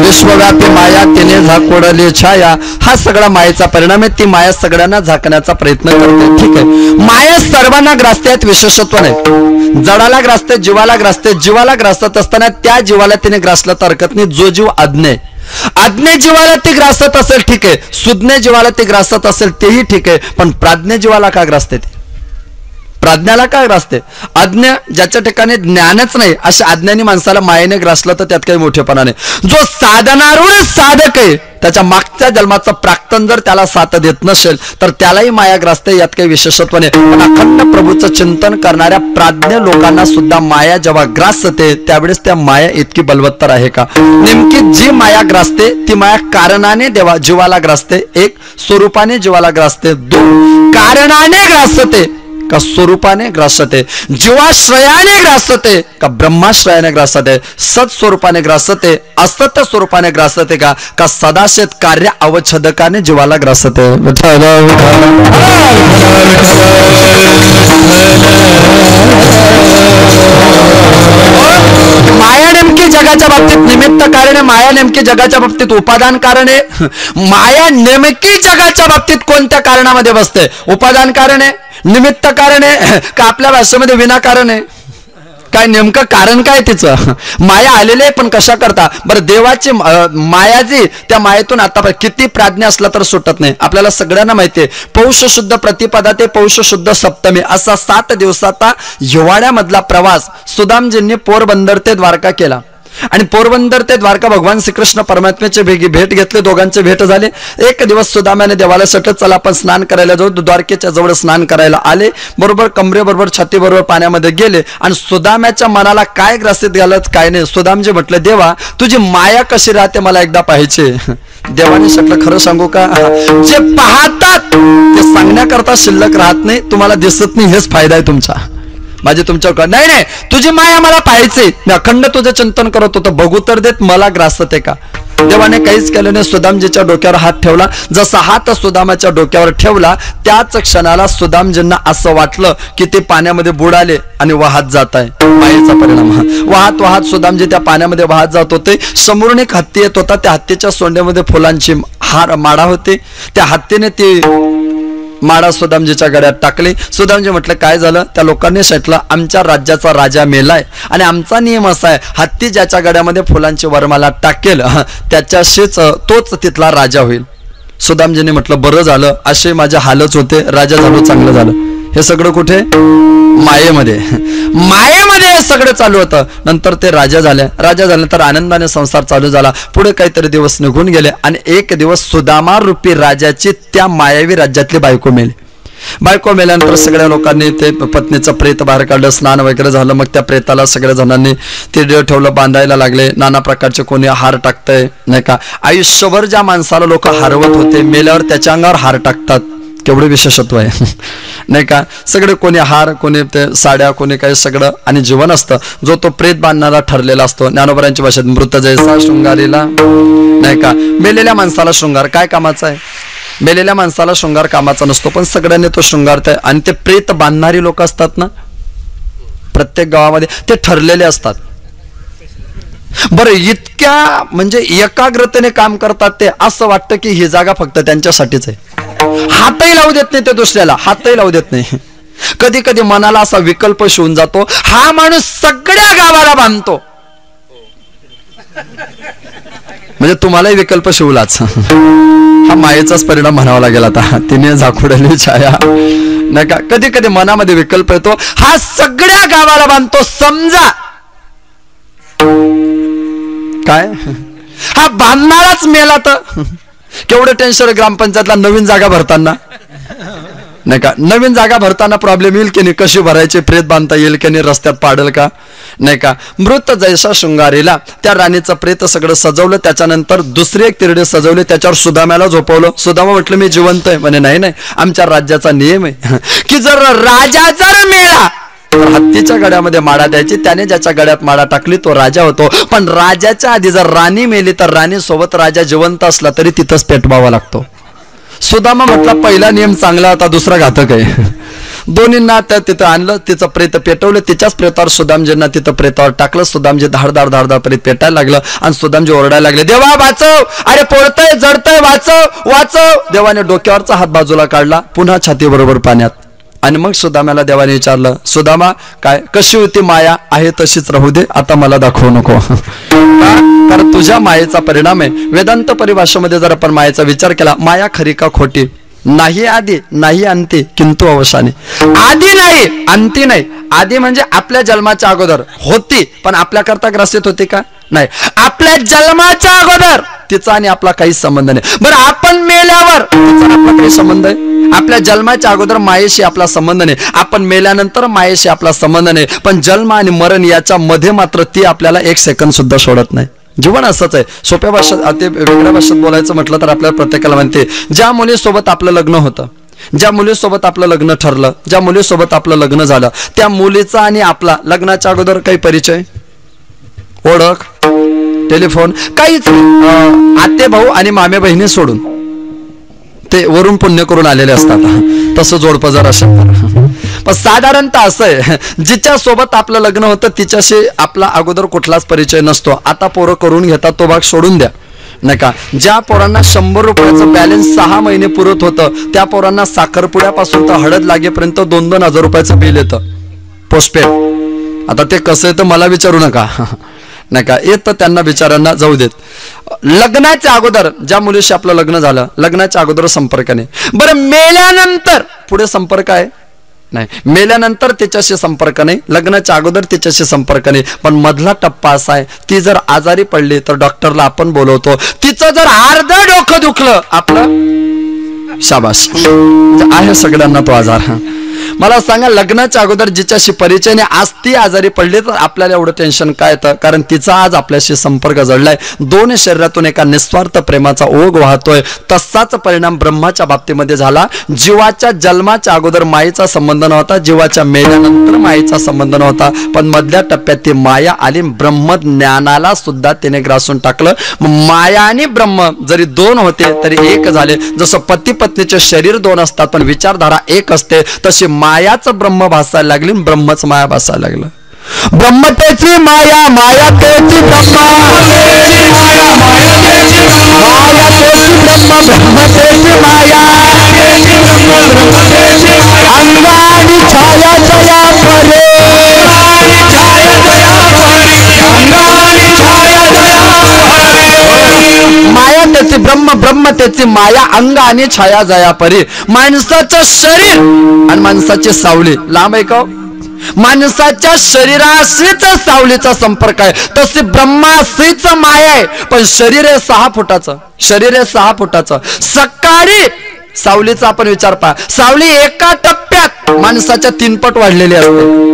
विश्वव्यापी माया तिने झाकोडली छाया. हा सगळा मायेचा परिणाम आहे. ती माया सगळ्यांना झाकण्याचा प्रयत्न करते. ठीक आहे, माया सर्वांना ग्रासते, यात विशेषत्व नाही. जडाला ग्रासते, जीवाला ग्रासते. जीवाला ग्रासत असताना त्या जीवाला तिने ग्रासलं तर हरकत नाही. जो जीव अज्ञे जीवाला ती ग्रासत असेल ठीक आहे, सुज्ञ जीवाला ती ग्रासत असेल तेही ठीक आहे, पण प्राज्ञ जीवाला का ग्रासते? प्राज्ञाला काय ग्रासते? अज्ञ ज्याच्या ठिकाणी ज्ञानच नाही अशा अज्ञानी माणसाला मायेने ग्रासलं तर त्यात काही मोठेपणा नाही. जो साधनारूढ साधक आहे त्याच्या मागच्या जन्माचं प्राक्तन जर त्याला साथ देत नसेल तर त्यालाही माया ग्रासते, यात काही विशेषत्व नाही. पण अखंड प्रभूचं चिंतन करणाऱ्या प्राज्ञ लोकांना सुद्धा माया जेव्हा ग्रासते त्यावेळेस त्या माया इतकी बलवत्तर आहे का? नेमकी जी माया ग्रासते ती माया कारणाने जीवाला ग्रासते, एक स्वरूपाने जीवाला ग्रासते, दोन कारणाने ग्रासते का स्वरूपाने ग्रासते, जीवाश्रयाने ग्रासते का ब्रह्माश्रयाने ग्रासते, सत्स्वरूपाने ग्रासते, असत स्वरूपाने ग्रासते का सदाशेत कार्य अवच्छेदकाने जीवाला ग्रासते. माया नेमकी जगाच्या बाबतीत निमित्त कारण आहे, माया नेमकी जगाच्या बाबतीत उपादान कारण आहे. माया नेमकी जगाच्या बाबतीत कोणत्या कारणामध्ये बसते? उपादान कारण आहे, निमित्त कारण आहे का आपल्या भाषेमध्ये विनाकारण आहे? काय नेमकं कारण काय तिचं? माया आलेली आहे पण कशा करता? बरं, देवाची माया जी त्या मायेतून आता किती प्राज्ञा असला तर सुटत नाही. आपल्याला सगळ्यांना माहिती आहे पौष शुद्ध प्रतिपदा ते पौष शुद्ध सप्तमी असा 7 दिवसाचा हिवाळ्यामधला प्रवास सुदामजींनी पोरबंदर ते द्वारका केला. आणि पोरबंदर ते द्वारका भगवान श्रीकृष्ण परमात्म्याचे भेट घेतले, दोघांचे भेट झाले. एक दिवस सुदाम्याने देवाला सटत चला आपण स्नान करायला जाऊ, द्वारकेच्या जवळ स्नान करायला आले. बरोबर कमरेबरोबर छातीबरोबर पाण्यामध्ये गेले आणि सुदाम्याच्या मनाला काय ग्रासित घालत काय नाही. सुदामजी म्हटलं देवा तुझी माया कशी राहते मला एकदा पाहायचे. देवाने म्हटलं खरं सांगू का, जे पाहतात ते सांगण्याकरता शिल्लक राहत नाही, तुम्हाला दिसत नाही हेच फायदा आहे तुमचा. माझे तुमच्यावर नाही नाही तुझी माया मला पाहायचे, मी अखंड तुझं चिंतन करत होतो, बघू तर देत मला ग्रासते का. देवाने काहीच केलं नाही. सुदामजीच्या डोक्यावर हात ठेवला. जसा हात सुदामाच्या डोक्यावर ठेवला त्याच क्षणाला सुदामजींना असं वाटलं की ते पाण्यामध्ये बुडाले आणि वाहत जात आहे. मायेचा परिणाम. वाहत वाहत सुदामजी त्या पाण्यामध्ये वाहत जात होते. समोरून एक हत्ती येत होता. त्या हत्तीच्या सोंड्यामध्ये फुलांची माळा होती. त्या हत्तीने ती माळा सुदामजीच्या गळ्यात टाकली. सुदामजी म्हटलं काय झालं. त्या लोकांनी सांगितलं आमच्या राज्याचा राजा मेलाय आणि आमचा नियम असा आहे हत्ती ज्याच्या गळ्यामध्ये फुलांची वरमाला टाकेल त्याच्याशीच तोच तिथला राजा होईल. सुदामजीने म्हटलं बरं झालं, असे माझे हालच होते, राजा झालो चांगलं झालं. हे सगळं कुठे मायेमध्ये. मायेमध्ये हे सगळं चालू होतं. नंतर ते राजा झाल्यानंतर आनंदाने संसार चालू झाला. पुढे काहीतरी दिवस निघून गेले आणि एक दिवस सुदामा रूपी राजाची त्या मायावी राज्यातली बायको मेली. बायको मेल्यानंतर सगळ्या लोकांनी ते पत्नीचं प्रेत बाहेर काढलं, स्नान वगैरे झालं. मग त्या प्रेताला सगळ्या जणांनी ते ठेवलं, बांधायला लागले. नाना प्रकारचे कोणी हार टाकतंय नाही का. आयुष्यभर ज्या माणसाला लोक हारवत होते मेल्यावर त्याच्या अंगावर हार टाकतात. केवढं विशेषत्व आहे नाही का. सगळे कोणी हार, कोणी ते साड्या, कोणी काही सगळं. आणि जीवन असतं जो तो प्रेत बांधणारा ठरलेला असतो. ज्ञानोबरांची भाषेत मृत जैसा शृंगारीला नाही का. मेलेल्या माणसाला शृंगार काय कामाचा आहे. मेलेल्या माणसाला शृंगार कामाचा नसतो, पण सगळ्यांनी तो शृंगारताय. आणि ते प्रेत बांधणारी लोक असतात ना प्रत्येक गावामध्ये, ते ठरलेले असतात. बरं इतक्या म्हणजे एकाग्रतेने काम करतात ते, असं वाटतं की ही जागा फक्त त्यांच्यासाठीच आहे. हातही लावू देत नाही ते दुसऱ्याला, हातही लावू देत नाही. कधी कधी मनाला असा विकल्प शिवून जातो, हा माणूस सगळ्या गावाला बांधतो. म्हणजे तुम्हालाही विकल्प शिवलाच. हा मायेचाच परिणाम म्हणावा लागेल आता. तिने झाकुडली छाया नाही का. कधी कधी मनामध्ये विकल्प येतो, हा सगळ्या गावाला बांधतो. समजा काय हा बांधणाराच मेला तर केवढं टेन्शन. ग्रामपंचायतला नवीन जागा भरताना नाही का. नवीन जागा भरताना प्रॉब्लेम येईल की नाही, कशी भरायची, प्रेत बांधता येईल की नाही, रस्त्यात पाडेल का नाही का. मृत जैसा शृंगारीला त्या राणीचं प्रेत सगळं सजवलं. त्याच्यानंतर दुसरी एक तिरडे सजवले, त्याच्यावर सुदाम्याला झोपवलं. सुदामा म्हटलं मी जिवंत आहे. म्हणे नाही नाही आमच्या राज्याचा नियम आहे की जर राजा जर मेला हत्तीच्या गड्यामध्ये माळा द्यायची. त्याने ज्याच्या गड्यात माळा टाकली तो राजा होतो. पण राजाच्या आधी जर राणी मेली तर राणी सोबत राजा जिवंत असला तरी तिथंच पेटवावा लागतो. सुदामा म्हटला पहिला नियम चांगला होता, दुसरा घातक आहे. दोन्हींना त्या तिथं आणलं, तिचं प्रेत पेटवलं. तिच्याच प्रेतावर सुदामजींना तिथं प्रेतावर टाकलं. सुदामजी धारदार धारदार प्रेत पेटायला लागलं आणि सुदामजी ओरडायला लागले, देवा वाचव, अरे पोळतय जडतय, वाचव वाचव. देवाने डोक्यावरचा हात बाजूला काढला, पुन्हा छाती बरोबर पाण्यात. आणि मग सुदाम्याला देवाने विचारलं, सुदामा काय कशी होती माया, आहे तशीच राहू दे, आता मला दाखवू नको. कारण तुझ्या मायेचा परिणाम आहे. वेदांत परिभाषेमध्ये जर आपण मायेचा विचार केला, माया खरी का खोटी. नाही आधी नाही अंती किंतु अवसाने. आधी नाही अंती नाही. आधी म्हणजे आपल्या जन्माच्या अगोदर होती, पण आपल्याकरता ग्रसित होती का नाही. आपल्या जन्माच्या अगोदर तिचा आणि आपला काहीच संबंध नाही. बरं आपण मेल्यावर तिचा आपला काही संबंध आहे. आपल्या जन्माच्या अगोदर मायेशी आपला संबंध नाही, आपण मेल्यानंतर मायेशी आपला संबंध नाही. पण जन्म आणि मरण याच्या मध्ये मात्र ती आपल्याला एक सेकंद सुद्धा सोडत नाही. जीवन असंच आहे. सोप्या भाषेत ते वेगळ्या भाषेत बोलायचं म्हटलं तर आपल्याला प्रत्येकाला म्हणते, ज्या मुलीसोबत आपलं लग्न होतं, ज्या मुलीसोबत आपलं लग्न ठरलं, ज्या मुलीसोबत आपलं लग्न झालं, त्या मुलीचा आणि आपला लग्नाच्या अगोदर काही परिचय, ओळख, टेलिफोन काहीच नाही. आते भाऊ आणि मामे बहिणी सोडून ते वरून पुण्य करून आलेले असतात. तसं जोडपं जर असेल पण साधारणतः असं आहे, जिच्या सोबत आपलं लग्न होतं तिच्याशी आपला अगोदर कुठलाच परिचय नसतो. आता पोरं करून घेतात तो भाग सोडून द्या नाही का. ज्या पोरांना 100 रुपयाचं बॅलन्स 6 महिने पुरत होतं, त्या पोरांना साखरपुड्यापासून तर हळद लागेपर्यंत 2-2 हजार रुपयाचं बिल येतं पोस्टपेड. आता ते कसं येतं मला विचारू नका नाही का. येतं त्यांना बिचारांना जाऊ देत. लग्नाच्या अगोदर ज्या मुलीशी आपलं लग्न झालं, लग्नाच्या अगोदर संपर्क नाही. बरं मेल्यानंतर पुढे संपर्क आहे नाही, मेल्यानंतर तिच्याशी संपर्क नाही, लग्नाच्या अगोदर तिच्याशी संपर्क नाही. पण मधला टप्पा असा आहे, ती जर आजारी पडली तर डॉक्टरला आपण बोलवतो. तिचं जर अर्ध डोकं दुखलं आपलं शाबास, आहे सगळ्यांना तो आजार. मला सांगा, लग्नाच्या अगोदर जिच्याशी परिचय नाही, आज ती आजारी पडली तर आपल्याला एवढं टेन्शन काय येतं? कारण तिचा आज आपल्याशी संपर्क जडलाय. दोन शरीरातून एका निस्वार्थ प्रेमाचा ओघ वाहतोय. तसाच परिणाम ब्रह्माच्या बाबतीमध्ये झाला. जीवाच्या जन्माच्या अगोदर मायेचा संबंध नव्हता, जीवाच्या मेल्यानंतर मायेचा संबंध नव्हता. पण मधल्या टप्प्यात ती माया आली, ब्रह्मज्ञानाला सुद्धा तिने ग्रासून टाकलं. माया आणि ब्रह्म जरी दोन होते तरी एक झाले. जसं पती पत्नीचे शरीर दोन असतात पण विचारधारा एक असते, तशी मायाच ब्रह्म भासायला लागली, ब्रह्मच माया भासायला लागलं. ब्रह्म तेची माया, माया तेची ब्रह्म, माया तेची ब्रह्म, ब्रह्म तेची माया, अंगानी छाया जया परे, माया त्याची ब्रह्म, ब्रह्म त्याची माया, अंग आणि छाया जया परी. माणसाचं शरीर आणि माणसाची सावली लांब आहे का? माणसाच्या शरीराशीच सावलीचा संपर्क आहे, तशी ब्रह्माशीच माया आहे. पण शरीर आहे 6 फुटाचं, शरीर आहे 6 फुटाचं. सकाळी सावलीचा आपण विचार पहा, सावली एका टप्प्यात माणसाच्या 3 पट वाढलेली असते.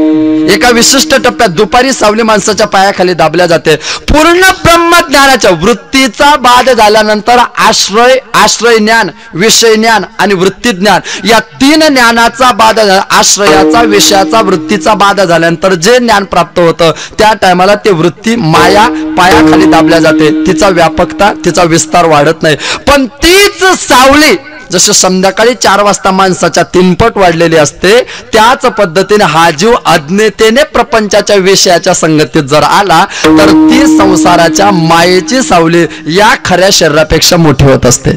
एका विशिष्ट टप्प्यात दुपारी सावली माणसाच्या पायाखाली दाबल्या जाते. पूर्ण ब्रह्मज्ञानाच्या वृत्तीचा बाद झाल्यानंतर आश्रय ज्ञान, विषय ज्ञान आणि वृत्ती ज्ञान या 3 ज्ञानाचा बाद, आश्रयाचा, विषयाचा, वृत्तीचा बाद झाल्यानंतर जे ज्ञान प्राप्त होतं त्या टायमाला ते वृत्ती माया पायाखाली दाबल्या जाते. तिचा व्यापकता, तिचा विस्तार वाढत नाही. पण तीच सावली जसे संध्याकाळी 4 वाजता माणसाच्या 3 पट वाढलेली असते, त्याच पद्धतीने हा जीव अज्ञतेने प्रपंचाच्या विषयाच्या संगतीत जर आला तर ती संसाराच्या मायेची सावली या खऱ्या शरीरापेक्षा मोठी होत असते.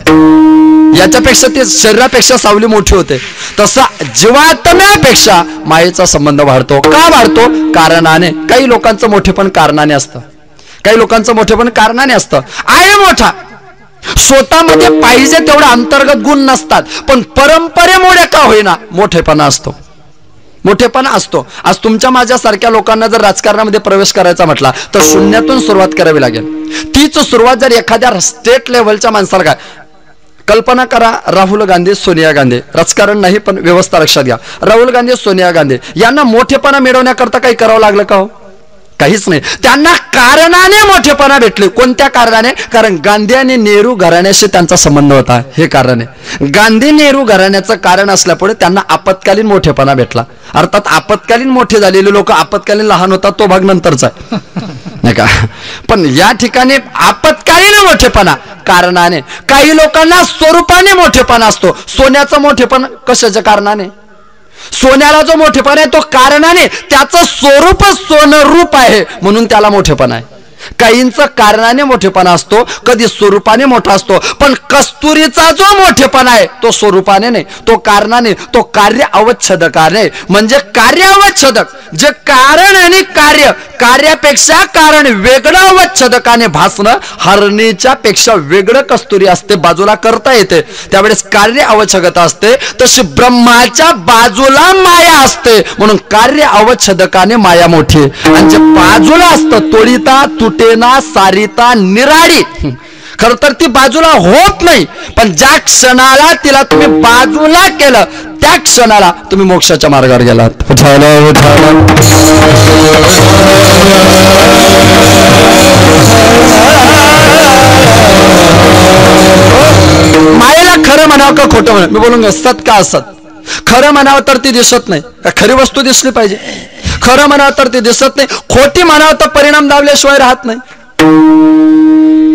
याच्यापेक्षा ती शरीरापेक्षा सावली मोठी होते. तसा जीवात्म्यापेक्षा मायेचा संबंध वाढतो. का वाढतो? कारणाने. काही लोकांचं मोठेपण कारणाने असतं, काही लोकांचं मोठेपण कारणाने असतं. आहे मोठा, स्वतःमध्ये पाहिजे तेवढे अंतर्गत गुण नसतात, पण परंपरेमुळे का होईना मोठेपणा असतो, मोठेपणा असतो. आज तुमच्या माझ्यासारख्या लोकांना जर राजकारणामध्ये प्रवेश करायचा म्हटला तर शून्यातून सुरुवात करावी लागेल. तीच सुरुवात जर एखाद्या स्टेट लेव्हलच्या माणसाला, काय कल्पना करा, राहुल गांधी, सोनिया गांधी, राजकारण नाही पण व्यवस्था लक्षात घ्या, राहुल गांधी, सोनिया गांधी यांना मोठेपणा मिळवण्याकरता काही करावं लागलं का हो? काहीच नाही. त्यांना कारणाने मोठेपणा भेटले. कोणत्या कारणाने? कारण गांधी आणि नेहरू घराण्याशी त्यांचा संबंध होता, हे कारण आहे. गांधी नेहरू घराण्याचं कारण असल्यामुळे त्यांना आपत्कालीन मोठेपणा भेटला. अर्थात आपत्कालीन मोठे झालेले लोक आपत्कालीन लहान होतात, तो भाग नंतरचा आहे नाही का. पण या ठिकाणी आपत्कालीन मोठेपणा कारणाने. काही लोकांना स्वरूपाने मोठेपणा असतो. सोन्याचं मोठेपण कशाच्या कारणाने? सोन्याला जो मोठेपणा आहे तो कारणाने, त्याचं स्वरूप सोनं रूप आहे म्हणून त्याला मोठेपणा आहे. काहींचं कारणाने मोठेपणा असतो, कधी स्वरूपाने मोठा असतो. पण कस्तुरीचा जो मोठेपणा आहे तो स्वरूपाने नाही, तो कारणाने, तो कार्य अवच्छेदकाने. म्हणजे कार्य अवच्छेदक, जे कारण आणि कार्य, कार्यापेक्षा कारण वेगळं अवच्छेदकाने भासणं, हरणीच्या पेक्षा वेगळं कस्तुरी असते, बाजूला करता येते, त्यावेळेस कार्य अवच्छेदकता असते. तशी ब्रह्माच्या बाजूला माया असते म्हणून कार्य अवच्छेदकाने माया मोठी. आणि जे बाजूला असतं, तोडीता, तुटेना, सारिता, निराळी, खर तर ती बाजूला होत नाही. पण ज्या क्षणाला तिला तुम्ही बाजूला केलं त्या क्षणाला तुम्ही मोक्षाच्या मार्गावर गेलात. मायेला खरं म्हणावं का खोटं म्हणावं? मी बोलून सत का असत. खरं म्हणावं तर ती दिसत नाही, खरी वस्तू दिसली पाहिजे. खरं म्हणावं तर ती दिसत नाही, खोटी म्हणावं तर परिणाम दावल्याशिवाय राहत नाही.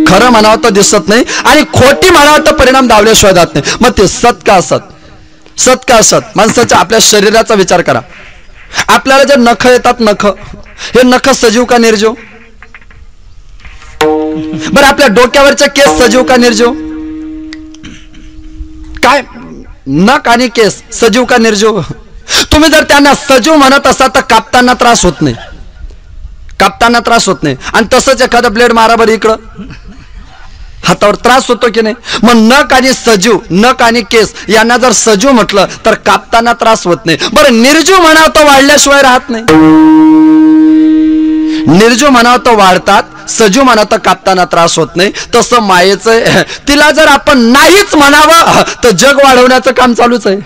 खरं म्हणावं तर दिसत नाही आणि खोटी म्हणावं तर परिणाम दावल्याशिवाय जात नाही. मग ते सत का असत, सत का असत. माणसाच्या आपल्या शरीराचा विचार करा. आपल्याला जे नख येतात, नख, हे नख सजीव का निर्जीव? बरं, आपल्या डोक्यावरचे केस सजीव का निर्जीव? काय नख आणि केस सजीव का निर्जीव? तुम्ही जर त्यांना सजीव म्हणत असाल तर कापताना त्रास होत नाही, कापताना त्रास होत नाही. आणि तसंच एखादा ब्लेड मारा बरं इकडं, हातावर त्रास होतो की नाही? मग नख आणि सजीव, नख आणि केस यांना जर सजीव म्हटलं तर कापताना त्रास होत नाही. बरं निर्जीव म्हणावं तर वाढल्याशिवाय राहत नाही. निर्जीव म्हणावं तर वाढतात, सजीव म्हणावं तर कापताना त्रास होत नाही. तसं मायेचं तिला जर आपण नाहीच म्हणावं तर जग वाढवण्याचं काम चालूच आहे.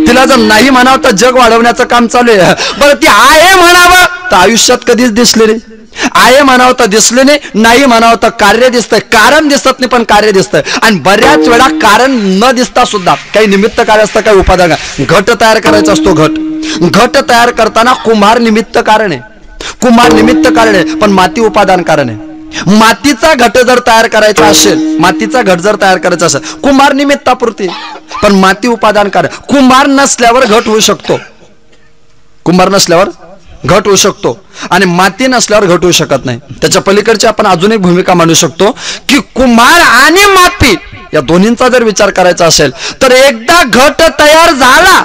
तिला जर नाही म्हणावं तर जग वाढवण्याचं काम चालू आहे. बरं ती आहे म्हणावं तर आयुष्यात कधीच दिसले नाही. आहे म्हणावं तर दिसले नाही म्हणावं तर कार्य दिसतंय. कारण दिसत नाही पण कार्य दिसतंय. आणि बऱ्याच वेळा कारण न दिसता सुद्धा काही निमित्त कार्य असतं, काही उपादान. घट तयार करायचा असतो. घट तयार करताना कुंभार निमित्त कारण आहे. कुंभार निमित्त कारण आहे पण माती उपादान कारण आहे. मातीचा घट जर तयार करायचा असेल, मातीचा घट जर तयार करायचा असेल, कुंभार निमित्तापुरती पण माती उपादान कारण. कुंभार नसल्यावर घट होऊ शकतो. कुंभार नसल्यावर घट होऊ शकतो आणि माती नसल्यावर घट होऊ शकत नाही. त्याच्या पलीकडची आपण अजून एक भूमिका मांडू शकतो की कुंभार आणि माती या दोन्हींचा जर विचार करायचा असेल तर एकदा घट तयार झाला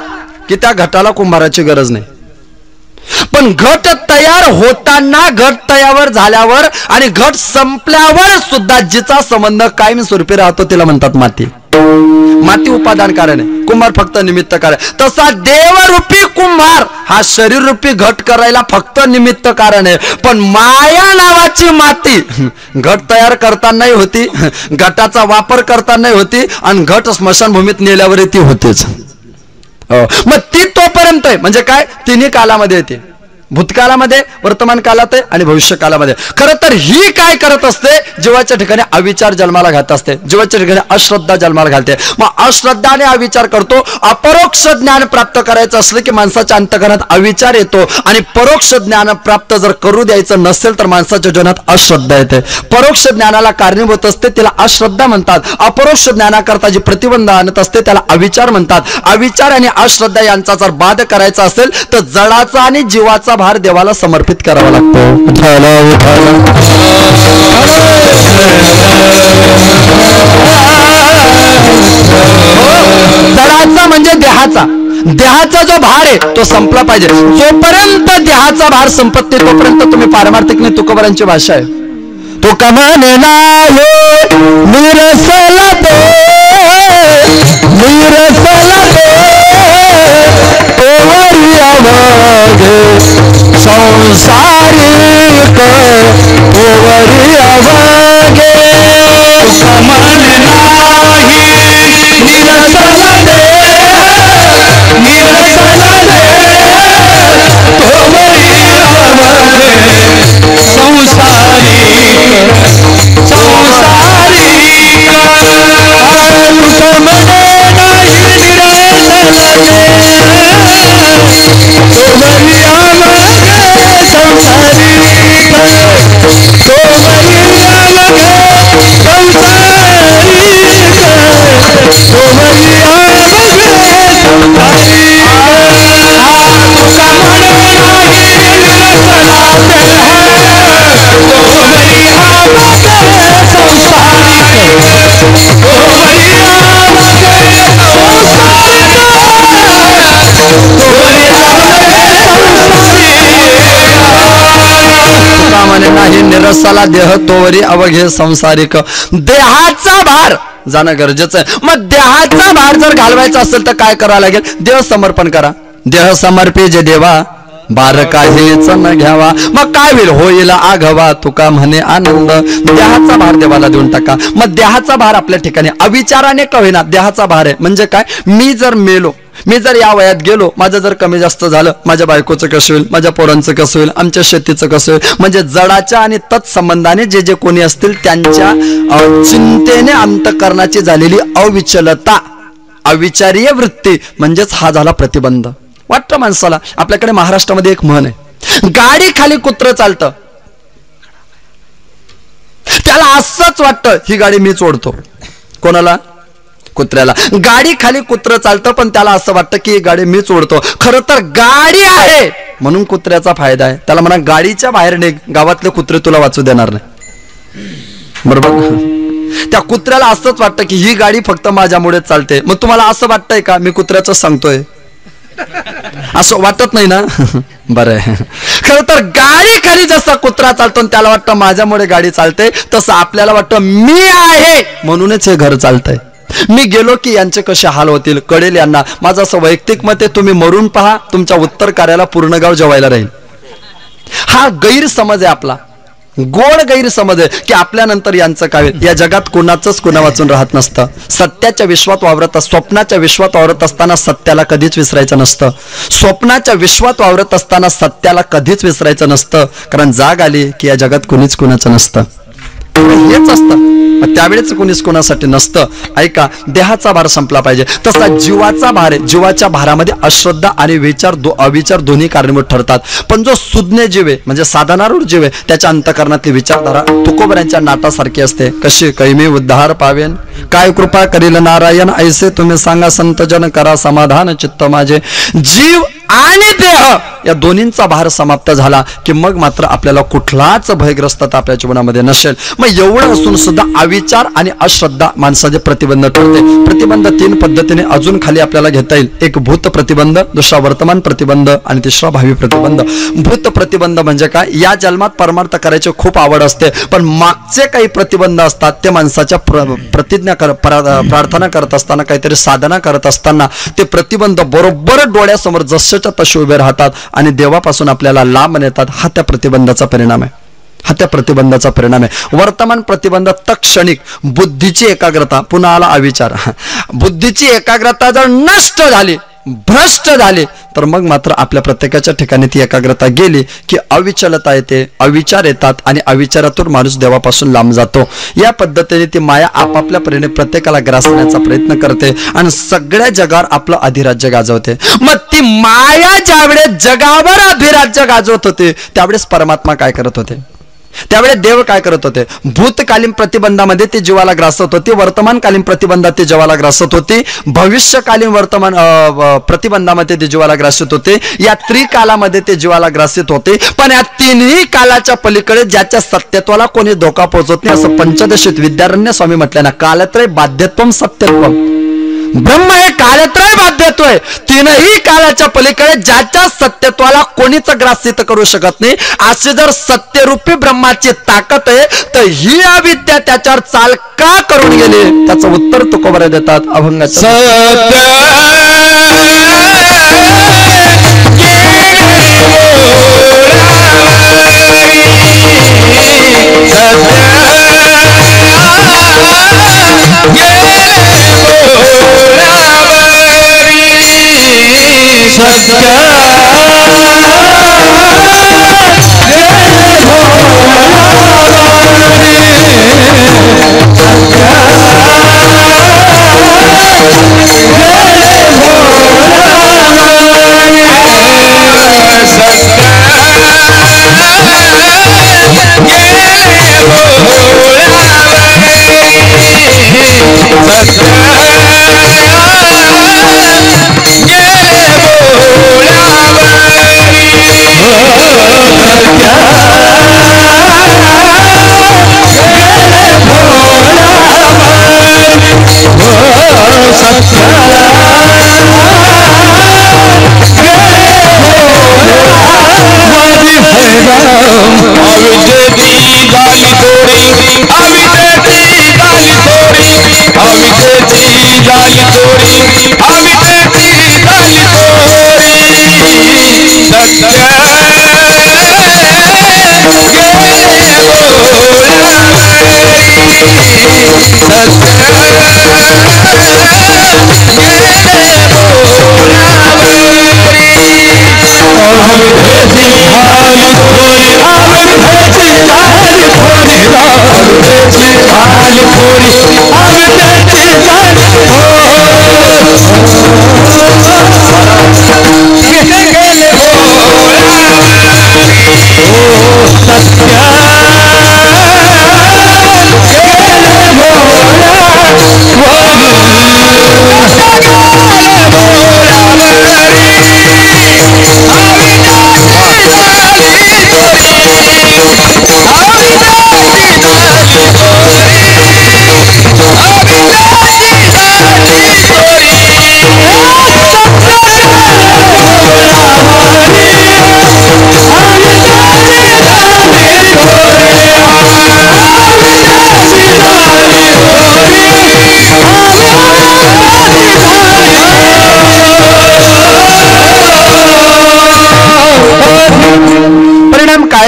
की त्या घटाला कुंभाराची गरज नाही. पण घट तयार होताना, घट तयार झाल्यावर आणि घट संपल्यावर सुद्धा जिचा संबंध कायमस्वरूपी राहतो तिला म्हणतात माती. माती उपादान कारण आहे, कुंभार फक्त निमित्त कारण. तसा देवरूपी कुंभार हा शरीर रूपी घट करायला फक्त निमित्त कारण आहे. पण माया नावाची माती घट तयार करतानाही होती, घटाचा वापर करतानाही होती आणि घट स्मशानभूमीत नेल्यावर ती होतेच. मग ती तोपर्यंत आहे म्हणजे काय, तिन्ही कालामध्ये येते. भूतकालामध्ये, वर्तमान कालात आहे आणि भविष्य कालामध्ये. खरं तर ही काय करत असते, जीवाच्या ठिकाणी अविचार जन्माला घालत असते, जीवाच्या ठिकाणी अश्रद्धा जन्माला घालते. मग अश्रद्धा आणि अविचार करतो. अपरोक्ष ज्ञान प्राप्त करायचं असलं की माणसाच्या अंतःकरणात अविचार येतो आणि परोक्ष ज्ञान प्राप्त जर करू द्यायचं नसेल तर माणसाच्या जीवनात अश्रद्धा येते. परोक्ष ज्ञानाला कारणीभूत असते त्याला अश्रद्धा म्हणतात. अपरोक्ष ज्ञानाकरता जी प्रतिबंध आणत असते त्याला अविचार म्हणतात. अविचार आणि अश्रद्धा यांचा जर बाध करायचा असेल तर जडाचा आणि जीवाचा भार देवाला समर्पित करावा लागतो. जडाचा म्हणजे देहाचा जो भार आहे तो संपला पाहिजे. जोपर्यंत देहाचा भार संपत नाही तोपर्यंत तुम्ही पारमार्थिक नाही. तुकोबारांची भाषा आहे, तुका म्हणे नाही निरसला दे, निरसला दे ओवरी अवघे संसारिक, ओवरी अवघे तुका म्हणे नाही निरसला दे, निरसला दे ओवरी अवघे संसारिक, संसारिक तुका म्हणे नाही निरसला दे ओवरी अवघे संसारिक, ओवरी अवघे नाही निरसाला देह तोवरी अवघे संसारिक. देहाचा भार जाणं गरजेचं आहे. मग देहाचा भार जर घालवायचा असेल तर काय करावं लागेल, देह समर्पण करा. देह समर्पे जे देवा भार काहीच न घ्यावा. मग काय होईल, होईल आघवा तुका म्हणे आनंद. देहाचा भार देवाला देऊन टाका. मग देहाचा भार आपल्या ठिकाणी अविचाराने का होईना देहाचा भार आहे. म्हणजे काय, मी जर मेलो, मी जर या वयात गेलो, माझं जर कमी जास्त झालं, माझ्या बायकोचं कसं होईल, माझ्या पोरांचं कसं होईल, आमच्या शेतीचं कसं होईल. म्हणजे जडाच्या आणि तत्संबंधाने जे जे कोणी असतील त्यांच्या चिंतेने अंतःकरणाची झालेली अविचलता, अविचारीय वृत्ती म्हणजेच हा झाला प्रतिबंध. वाटतं माणसाला, आपल्याकडे महाराष्ट्रामध्ये एक म्हण आहे, गाडी खाली कुत्र चालतं, त्याला असंच वाटतं ही गाडी मीच ओढतो. कोणाला, कुत्र्याला. गाडी खाली कुत्र चालतं पण त्याला असं वाटतं की ही गाडी मीच ओढतो. खरं तर गाडी आहे म्हणून कुत्र्याचा फायदा आहे. त्याला म्हणा गाडीच्या बाहेर निघ, गावातले कुत्रे तुला वाचू देणार नाही. बरोबर. त्या कुत्र्याला असंच वाटतं की ही गाडी फक्त माझ्यामुळेच चालते. मग तुम्हाला असं वाटतंय का मी कुत्र्याचं सांगतोय, असं वाटत नाही ना? बरं आहे. खरं तर गाडी खाली जसा कुत्रा चालतो आणि त्याला वाटतं माझ्यामुळे गाडी चालते, तसं आपल्याला वाटतं मी आहे म्हणूनच हे घर चालतंय. मी गेलो की यांचे कसे हाल होतील कळेल यांना. माझं असं वैयक्तिक मत आहे, तुम्ही मरून पहा, तुमच्या उत्तर कार्याला पूर्ण गाव जेवायला राहील. हा गैरसमज आहे आपला, गोड गैरसमज आहे की आपल्यानंतर यांचं काय. या जगात कुणाचंच कुणा वाचून राहत नसतं. सत्याच्या विश्वात वावरत, स्वप्नाच्या विश्वात वावरत असताना सत्याला कधीच विसरायचं नसतं. स्वप्नाच्या विश्वात वावरत असताना सत्याला कधीच विसरायचं नसतं. कारण जाग आली की या जगात कुणीच कुणाचं नसतं. हेच असतं, त्यावेळेच कोणीच कोणासाठी नसतं. ऐका, देहाचा भार संपला पाहिजे, तसा जीवाचा भार आहे. जीवाच्या भारामध्ये अश्रद्धा आणि अविचार दोन्ही कारणीभूत ठरतात. पण जो सुज्ञ जीव आहे म्हणजे साधनारूढ जीव आहे, त्याच्या अंतकरणातली विचारधारा तुकोबऱ्यांच्या नाटासारखी असते. कशी कैमी उद्धार पावेन, काय कृपा करील नारायण, ऐसे तुम्ही सांगा संतजन, करा समाधान चित्त माझे. जीव आणि देह या दोन्हींचा भार समाप्त झाला की मग मात्र आपल्याला कुठलाच भयग्रस्तता आपल्या जीवनामध्ये नसेल. मग एवढं असून सुद्धा अविचार आणि अश्रद्धा माणसाचे प्रतिबंध ठरते. प्रतिबंध 3 पद्धतीने अजून खाली आपल्याला घेता येईल. एक भूत प्रतिबंध, दुसरा वर्तमान प्रतिबंध आणि तिसरा भावी प्रतिबंध. भूत प्रतिबंध म्हणजे काय, या जन्मात परमार्थ करायची खूप आवड असते, पण मागचे काही प्रतिबंध असतात ते माणसाच्या प्रार्थना करत असताना, काहीतरी साधना करत असताना ते प्रतिबंध बरोबर डोळ्यासमोर जसच्या तसे उभे राहतात आणि देवापासून आपल्याला लांब नेतात. हा त्या प्रतिबंधाचा परिणाम आहे. वर्तमान प्रतिबंध तत्क्षणिक बुद्धीची एकाग्रता, पुन्हा आला अविचार. बुद्धीची एकाग्रता जर नष्ट झाली, भ्रष्ट झाली, तर मग मात्र आपल्या प्रत्येकाच्या ठिकाणी ती एकाग्रता गेली की अविचलता येते, अविचार येतात आणि अविचारातून माणूस देवापासून लांब जातो. या पद्धतीने ती माया आपापल्या परीने प्रत्येकाला ग्रासण्याचा प्रयत्न करते आणि सगळ्या जगावर आपलं अधिराज्य गाजवते. मग ती माया ज्यावेळेस जगावर अधिराज्य गाजवत होते त्यावेळेस परमात्मा काय करत होते, त्यावेळेस देव काय करत होते. भूतकालीन प्रतिबंधामध्ये ते जीवाला ग्रासत होती, वर्तमानकालीन प्रतिबंधात ते जीवाला ग्रासत होती, भविष्यकालीन वर्तमान प्रतिबंधामध्ये ते जीवाला ग्रासित होते, या त्रिकालामध्ये ते जीवाला ग्रासित होते. पण या तिन्ही कालाच्या पलीकडे ज्याच्या सत्यत्वाला कोणी धोका पोहोचत नाही, असं पंचदशीत विद्यारण्य स्वामी म्हटलं ना, कालत्रय बाध्यत्वम सत्यत्वम. ब्रह्म हे कालत्रय बाध्यत्व आहे. तीनही कालाच्या पलीकडे ज्याच्या सत्यत्वाला कोणीच ग्रासित करू शकत नाही. अशी जर सत्यरूपी ब्रह्माची ताकद आहे तर ही अविद्या त्याच्यावर चाल का करून गेली, त्याचं उत्तर तुकोबरे देतात. अभंग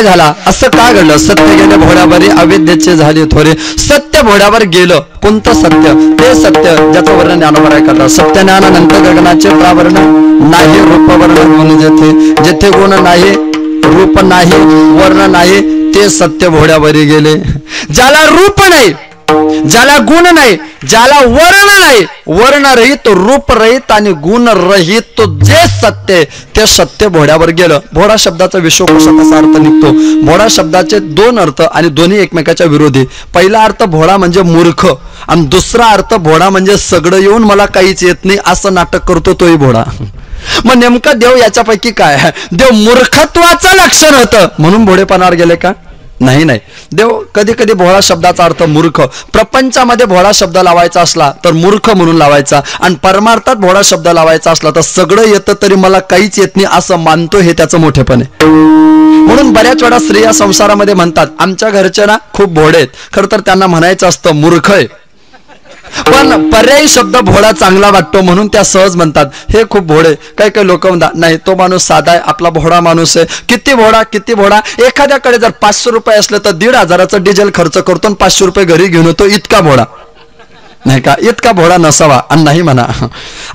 झाला. असं का घडलं? सत्य गेले भोड्यावरी, अविद्येचे झाले थोरे. सत्य भोड्यावर गेलं. कोणतं सत्य? ते सत्य ज्याचं वर्णन ज्ञानोबराय करतात. सत्य ज्ञानानंत गगनाचे प्रावरण नाही, रूप वर्ण गुण जेथे, जेथे गुण नाही, रूप नाही, वर्ण नाही, ते सत्य भोड्यावरी गेले. ज्याला रूप नाही, ज्याला गुण नाही, ज्याला वर्ण नाही, वर्ण रहित, रूप रहित आणि गुण रहित, तो जे सत्य ते सत्य भोड्यावर गेलं. भोडा शब्दाचा विश्वकोशात असा अर्थ निघतो. भोडा शब्दाचे दोन अर्थ आणि दोन्ही एकमेकाच्या विरोधी. पहिला अर्थ भोडा म्हणजे मूर्ख आणि दुसरा अर्थ भोडा म्हणजे सगळं येऊन मला काहीच येत नाही असं नाटक करतो तोही भोडा. मग नेमकं देव याच्यापैकी काय? देव मूर्खत्वाचं लक्षण होतं म्हणून भोडेपणावर गेले का? नाही नाही. देव कधी कधी भोळा शब्दाचा अर्थ मूर्ख, प्रपंचामध्ये भोळा शब्द लावायचा असला तर मूर्ख म्हणून लावायचा, आणि परमार्थात भोळा शब्द लावायचा असला तर सगळं येतं तरी मला काहीच येत नाही असं मानतो, हे त्याचं मोठेपण आहे. म्हणून बऱ्याच वेळा स्त्रिया संसारामध्ये म्हणतात आमच्या घरचे ना खूप भोडे आहेत. खरं तर त्यांना म्हणायचं असतं मूर्ख आहे, पण पर्यायी शब्द भोळा चांगला वाटतो म्हणून त्या सहज म्हणतात हे खूप भोडे. काही काही लोक म्हणतात नाही तो माणूस साधा आहे, आपला भोळा माणूस आहे. किती भोळा, किती भोळा. एखाद्याकडे जर 500 रुपये असले तर 1,500 डिझेल खर्च करतो आणि 500 रुपये घरी घेऊन येतो. इतका भोळा नाही का? इतका भोळा नसावा. आणि नाही म्हणा.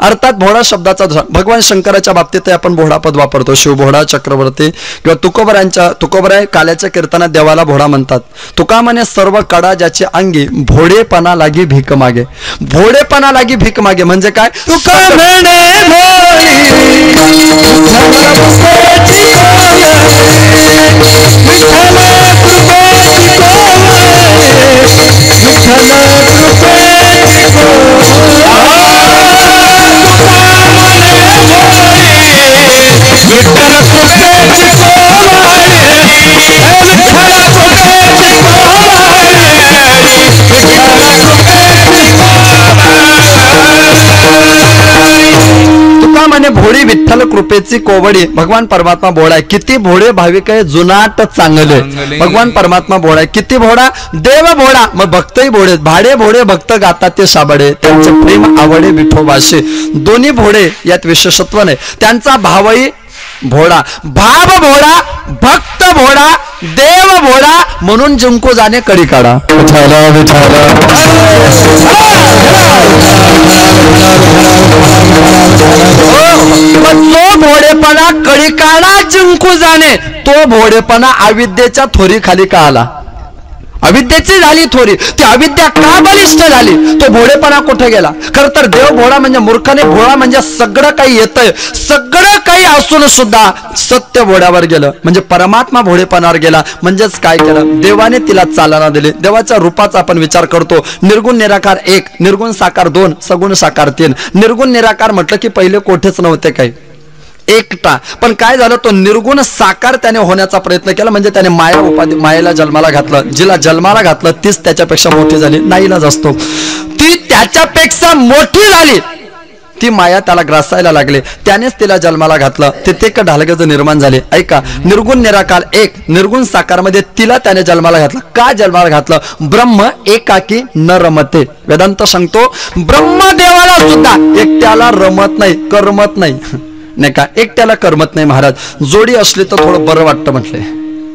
अर्थात भोळा शब्दाचा भगवान शंकराच्या बाबतीत आपण भोळा पद वापरतो. शिवभोळा, चक्रवर्ती किंवा तुकोबराय काल्याच्या कीर्तनात देवाला भोळा म्हणतात. तुका म्हणे सर्व कडा ज्याची अंगी, भोडेपणा लागी भीक मागे. भोडेपणा लागी भीक मागे म्हणजे काय? तुका म्हणे तुका म्हणे भोळी विठ्ठल कृपेची कोवडी. भगवान परमात्मा भोळा आहे. किती भोळे भाविक आहे, जुनाट चांगले. भगवान परमात्मा भोळा आहे. किती भोळा? देव भोळा, मग भक्तही भोळे. भाडे भोळे भक्त गातात ते साबडे, त्यांचे प्रेम आवडे विठोबाशे. दोन्ही भोळे, यात विशेषत्व नाही. त्यांचा भावही भोळा, भाव भोळा, भक्त भोळा, देव भोळा, म्हणून जिंकू जाणे कडी काढा. तो भोळेपणा कडी काढा जिंकू जाणे, तो भोळेपणा अविद्येच्या थोरी खाली का आला? अविद्येची झाली थोरी, ती अविद्या का बलिष्ठ झाली? तो भोळेपणा कुठे गेला? खर तर देव भोळा म्हणजे मूर्खाने, भोळा म्हणजे सगळं काही येतंय, सगळं काही असून सुद्धा सत्य भोळ्यावर गेलं म्हणजे परमात्मा भोळेपणावर गेला. म्हणजेच काय केलं? देवाने तिला चालना दिली. देवाच्या रूपाचा आपण विचार करतो. निर्गुण निराकार 1, निर्गुण साकार 2, सगुण साकार 3. निर्गुण निराकार म्हटलं की पहिले कोठेच नव्हते काही, एकटा. पण काय झालं? तो निर्गुण साकार त्याने होण्याचा प्रयत्न केला. म्हणजे त्याने मायेला जन्माला घातलं. जिला जन्माला घातलं तीच त्याच्यापेक्षा मोठी झाली. नाईलाज असतो, ती त्याच्यापेक्षा मोठी झाली. ती माया त्याला ग्रासायला लागले, त्यानेच तिला जन्माला घातलं. तिथे एक ढालगज निर्माण झाले. ऐका, निर्गुण निराकार 1, निर्गुण साकार मध्ये तिला त्याने जन्माला घातलं. का जन्माला घातलं? ब्रह्म एकाकी न रमते. वेदांत सांगतो ब्रह्मदेवाला सुद्धा एकट्याला रमत नाही, करमत नाही. नाही का? एकट्याला करमत नाही महाराज. जोडी असली तर थोडं बरं वाटतं म्हटले,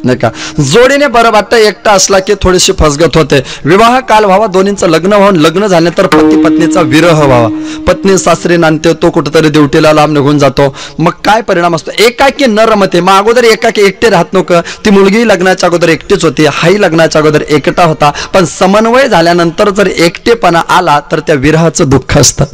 नाही का? जोडीने बरं वाटतं, एकटा असला की थोडीशी फसगत होते. विवाह काल व्हावा, दोन्हींचं लग्न व्हावं. लग्न झाल्यानंतर पती पत्नीचा विरह व्हावा. पत्नी सासरी नांदते, तो कुठेतरी ड्युटीला लांब निघून जातो. मग काय परिणाम असतो? एकाकी न रमते. मग अगोदर एकाकी एकटे राहत नको. ती मुलगी लग्नाच्या अगोदर एकटीच होती, हाही लग्नाच्या अगोदर एकटा होता. पण समन्वय झाल्यानंतर जर एकटेपणा आला तर त्या विरहाचं दुःख असतं,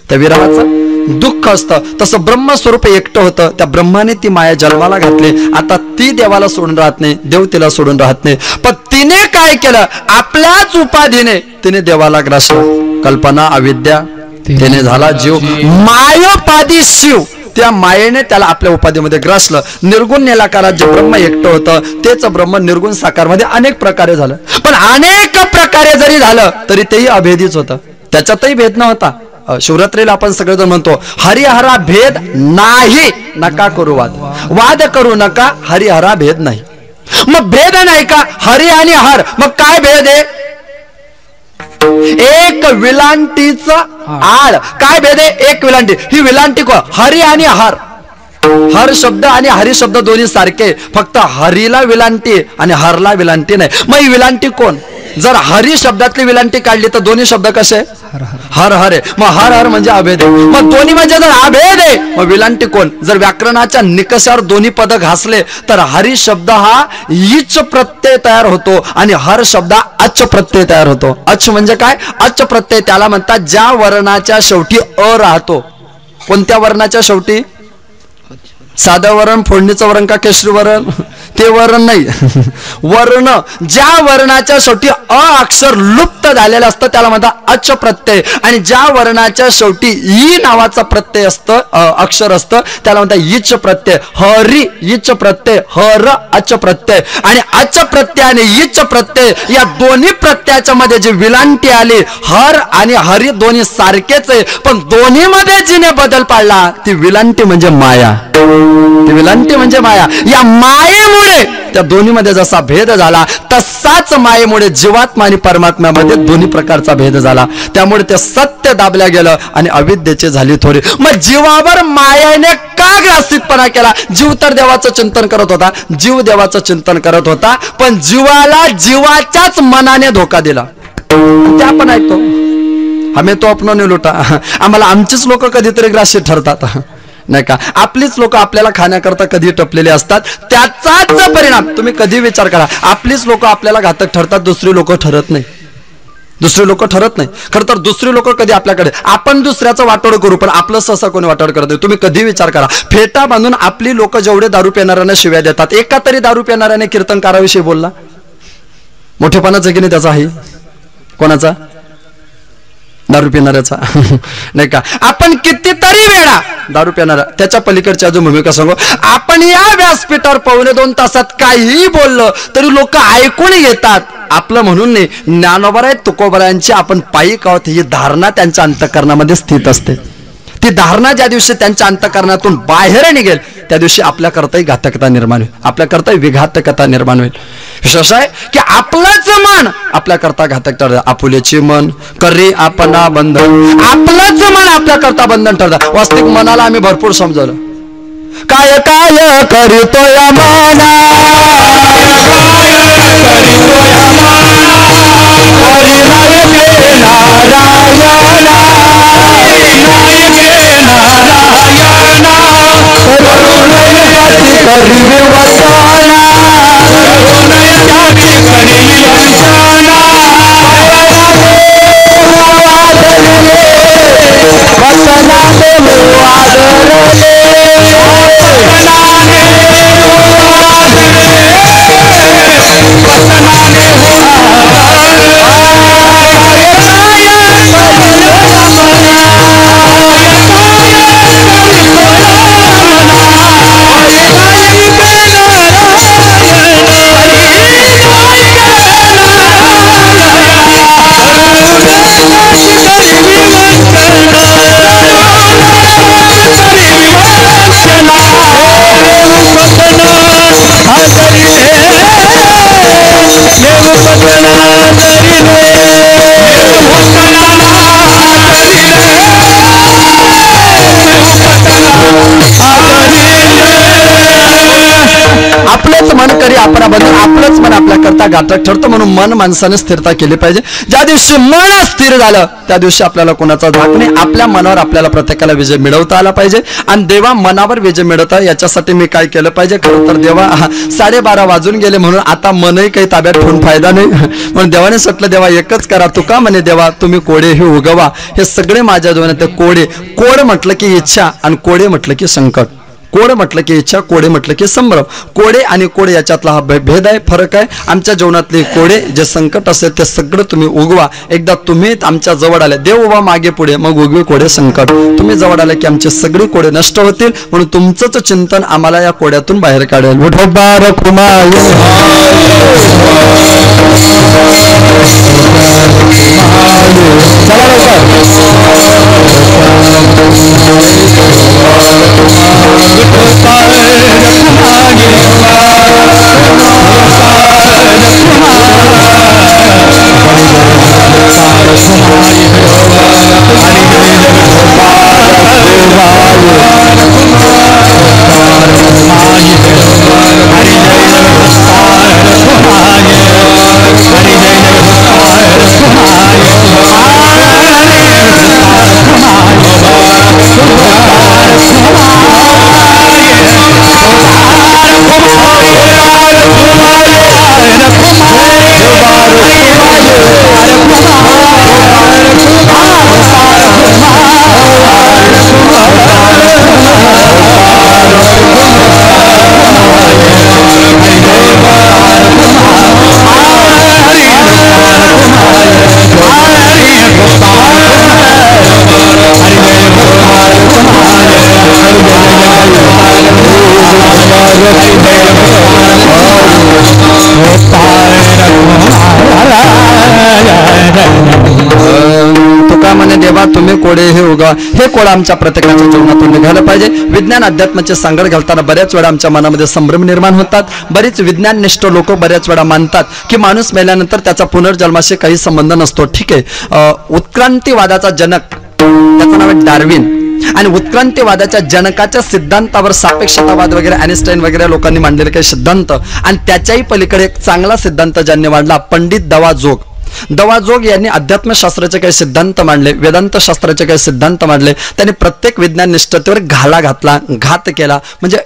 त्या विरहाचं दुःख असतं. तसं ब्रह्मस्वरूप एकटं होतं. त्या ब्रह्माने ती माया जन्माला घातली. आता ती देवाला सोडून राहत नाही, देव तिला सोडून राहत नाही. पण तिने काय केलं? आपल्याच उपाधीने तिने देवाला ग्रासलं. कल्पना अविद्या, तिने झाला जीव, मायोपाधी शिव. त्या मायेने त्याला आपल्या उपाधीमध्ये ग्रासलं. निर्गुण निराकारात जे ब्रह्म एकटं होतं तेच ब्रह्म निर्गुण साकारमध्ये अनेक प्रकारे झालं. पण अनेक प्रकारे जरी झालं तरी तेही अभेदीच होतं, त्याच्यातही भेद नव्हता. शिवरात्रीला आपण सगळेजण म्हणतो हरिहरा भेद नाही, नका करू वाद, वाद करू नका, हरिहरा भेद नाही. मग भेद नाही का? हरी आणि हर. मग काय भेद आहे? एक विलांटीच आळ. काय भेद आहे? एक विलांटी. ही विलांटी को हरी आणि हर. हर शब्द आणि हरी शब्द दोन्ही सारखे, फक्त हरीला विलांटी आणि हरला विलांटी नाही. मग ही विलांटी कोण? जर हरी शब्दातली विलांटी काढली तर दोन्ही शब्द कसे? हर हर आहे. मग हर हर म्हणजे अभेद आहे. मग दोन्ही म्हणजे जर अभेद आहे मग विलांटी कोण? जर व्याकरणाच्या निकषावर दोन्ही पद घासले तर हरी शब्द हा इच प्रत्यय तयार होतो आणि हर शब्द अच प्रत्यय तयार होतो. अच म्हणजे काय? अच प्रत्यय त्याला म्हणतात ज्या वर्णाच्या शेवटी अ राहतो. कोणत्या वर्णाच्या शेवटी? साधं वरण, फोडणीचं वरण का केशरी वरण? ते वर्ण नाही. वर्ण ज्या वर्णाच्या शेवटी अ अक्षर लुप्त झालेलं असतं त्याला म्हणतात अच प्रत्यय. आणि ज्या वर्णाच्या शेवटी ई नावाचा प्रत्यय असतं, अक्षर असतं, त्याला म्हणतात इच प्रत्यय. हरी इच प्रत्यय, हर अच प्रत्यय. आणि अच प्रत्यय आणि इच प्रत्यय या दोन्ही प्रत्ययाच्या मध्ये जी विलांटी आली, हर आणि हरी दोन्ही सारखेच आहे, पण दोन्ही मध्ये जिने बदल पाडला ती विलांटी म्हणजे माया. ती विलांटी म्हणजे माया. या मायेमुळे त्या दोन्ही मध्ये जसा भेद झाला तसाच मायेमुळे जीवात्मा आणि परमात्म्यामध्ये दोन्ही प्रकारचा भेद झाला. त्यामुळे ते सत्य दाबल्या गेलं आणि अविद्येची झाली थोडी. मग जीवावर मायाने का ग्रासितपणा केला? जीव तर देवाचं चिंतन करत होता, जीव देवाचं चिंतन करत होता, पण जीवाला जीवाच्याच मनाने धोका दिला. ते आपण ऐकतो, आम्ही तो अपनो नाही लुटा. आम्हाला आमचीच लोक कधीतरी ग्रासित ठरतात नाही का? आपलीच लोक आपल्याला खाण्याकरता कधी टपलेले असतात. त्याचाच परिणाम तुम्ही कधी विचार करा. आपलीच लोक आपल्याला घातक ठरतात, दुसरी लोक ठरत नाही. दुसरी लोक ठरत नाही. खरं तर दुसरी लोक कधी आपल्याकडे, आपण दुसऱ्याचं वाटोळ करू पण आपलं सहसा कोणी वाटोळ करत नाही. तुम्ही कधी विचार करा. फेटा बांधून आपली लोक जेवढे दारू पिणाऱ्यांना शिव्या देतात, एका तरी दारू पिणाऱ्याने कीर्तनकाराविषयी बोलला? मोठेपणाचं की नाही त्याचा? आहे कोणाचा? दारू पिणाऱ्याचा. नाही का? आपण कितीतरी वेळा दारू पिणारा, त्याच्या पलीकडची अजून भूमिका सांगू. आपण या व्यासपीठावर 1.5-2 तासात काहीही बोललं तरी लोक ऐकून घेतात. आपलं म्हणून नाही, ज्ञानोबराय तुकोबरायांची आपण पायिक आहोत ही धारणा त्यांच्या अंतःकरणामध्ये स्थित असते. ती धारणा ज्या दिवशी त्यांच्या अंतःकरणातून बाहेर निघेल त्या दिवशी आपल्याकरताही घातकता निर्माण होईल, आपल्याकरता विघातकता निर्माण होईल. विशेष आहे की आपलंच मन आपल्याकरता घातक ठरतं. आपुलेची मन करी आपणा बंधन, आपलंच मन आपल्याकरता बंधन ठरतं. वास्तविक मनाला आम्ही भरपूर समजवलं. काय काय करीतोय मना, आपलंच मन करी आपण बंधन, आपलंच मन आपल्याकरता घातक ठरतं. म्हणून मन माणसाने स्थिरता केली पाहिजे. ज्या दिवशी मन स्थिर झालं त्या दिवशी आपल्याला कोणाचा धाक नाही. आपल्या मनावर आपल्याला प्रत्येकाला विजय मिळवता आला पाहिजे. आणि देवा मनावर विजय मिळवता याच्यासाठी मी काय केलं पाहिजे? खरं तर देवा 12:30 वाजून गेले म्हणून आता मनही काही ताब्यात ठेवून फायदा नाही. म्हणून देवाने म्हटलं देवा एकच करा. तुका म्हणे देवा तुम्ही कोडे हे उगवा. हे सगळे माझ्या जीवनात कोडे. कोड म्हटलं की इच्छा आणि कोडे म्हटलं की संकट. कोड म्हटलं की इच्छा, कोडे म्हटलं की संभ्रम. कोडे आणि कोडे याच्यातला हा भेद आहे, फरक आहे. आमच्या जीवनातले कोडे जे संकट असेल ते सगळं तुम्ही उगवा. एकदा तुम्ही आमच्या जवळ आले, देव उभा मागे पुढे मग उगवे कोडे संकट. तुम्ही जवळ आले की आमचे सगळे कोडे नष्ट होतील. म्हणून तुमचंच चिंतन आम्हाला या कोड्यातून बाहेर काढेल. तुम्ही कोडे हे उगा, हे कोड आमच्या प्रत्येकाच्या जीवनातून निघालं पाहिजे. विज्ञान अध्यात्माचे सांगड घालताना बऱ्याच वेळा आमच्या मनामध्ये संभ्रम निर्माण होतात. बरीच विज्ञाननिष्ठ लोक बऱ्याच वेळा मानतात की माणूस मेल्यानंतर त्याचा पुनर्जन्माशी काही संबंध नसतो. ठीक आहे, उत्क्रांतीवादाचा जनक त्याचं नाव आहे डार्विन, आणि उत्क्रांतीवादाच्या जनकाच्या सिद्धांतावर सापेक्षतावाद वगैरे आइन्स्टाईन वगैरे लोकांनी मांडलेले काही सिद्धांत, आणि त्याच्याही पलीकडे एक चांगला सिद्धांत ज्यांनी मांडला पंडित दवाजोग यांनी अध्यात्मशास्त्राचे काही सिद्धांत मांडले, वेदांत शास्त्राचे काही सिद्धांत मांडले. त्यांनी प्रत्येक विज्ञान निष्ठतेवर घात केला. म्हणजे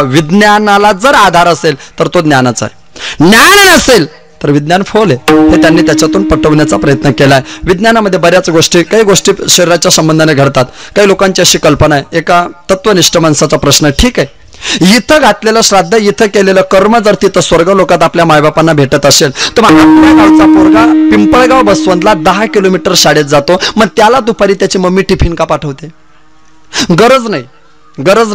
विज्ञानाला जर आधार असेल तर तो ज्ञानाचा आहे, ज्ञान नसेल तर विज्ञान फोल आहे, हे त्यांनी त्याच्यातून पटवण्याचा प्रयत्न केलाय. विज्ञानामध्ये बऱ्याच गोष्टी, काही गोष्टी शरीराच्या संबंधाने घडतात. काही लोकांची अशी कल्पना आहे, एका तत्वनिष्ठ माणसाचा प्रश्न आहे, ठीक आहे, इथं घातलेलं श्राद्ध, इथं केलेलं कर्म जर तिथं स्वर्ग लोकात आपल्या मायबापांना भेटत असेल, तर मग आपल्या गावचा पोरगा पिंपळगाव बसवंतला 10 किलोमीटर शाळेत जातो, मग त्याला दुपारी त्याची मम्मी टिफिन का पाठवते? गरज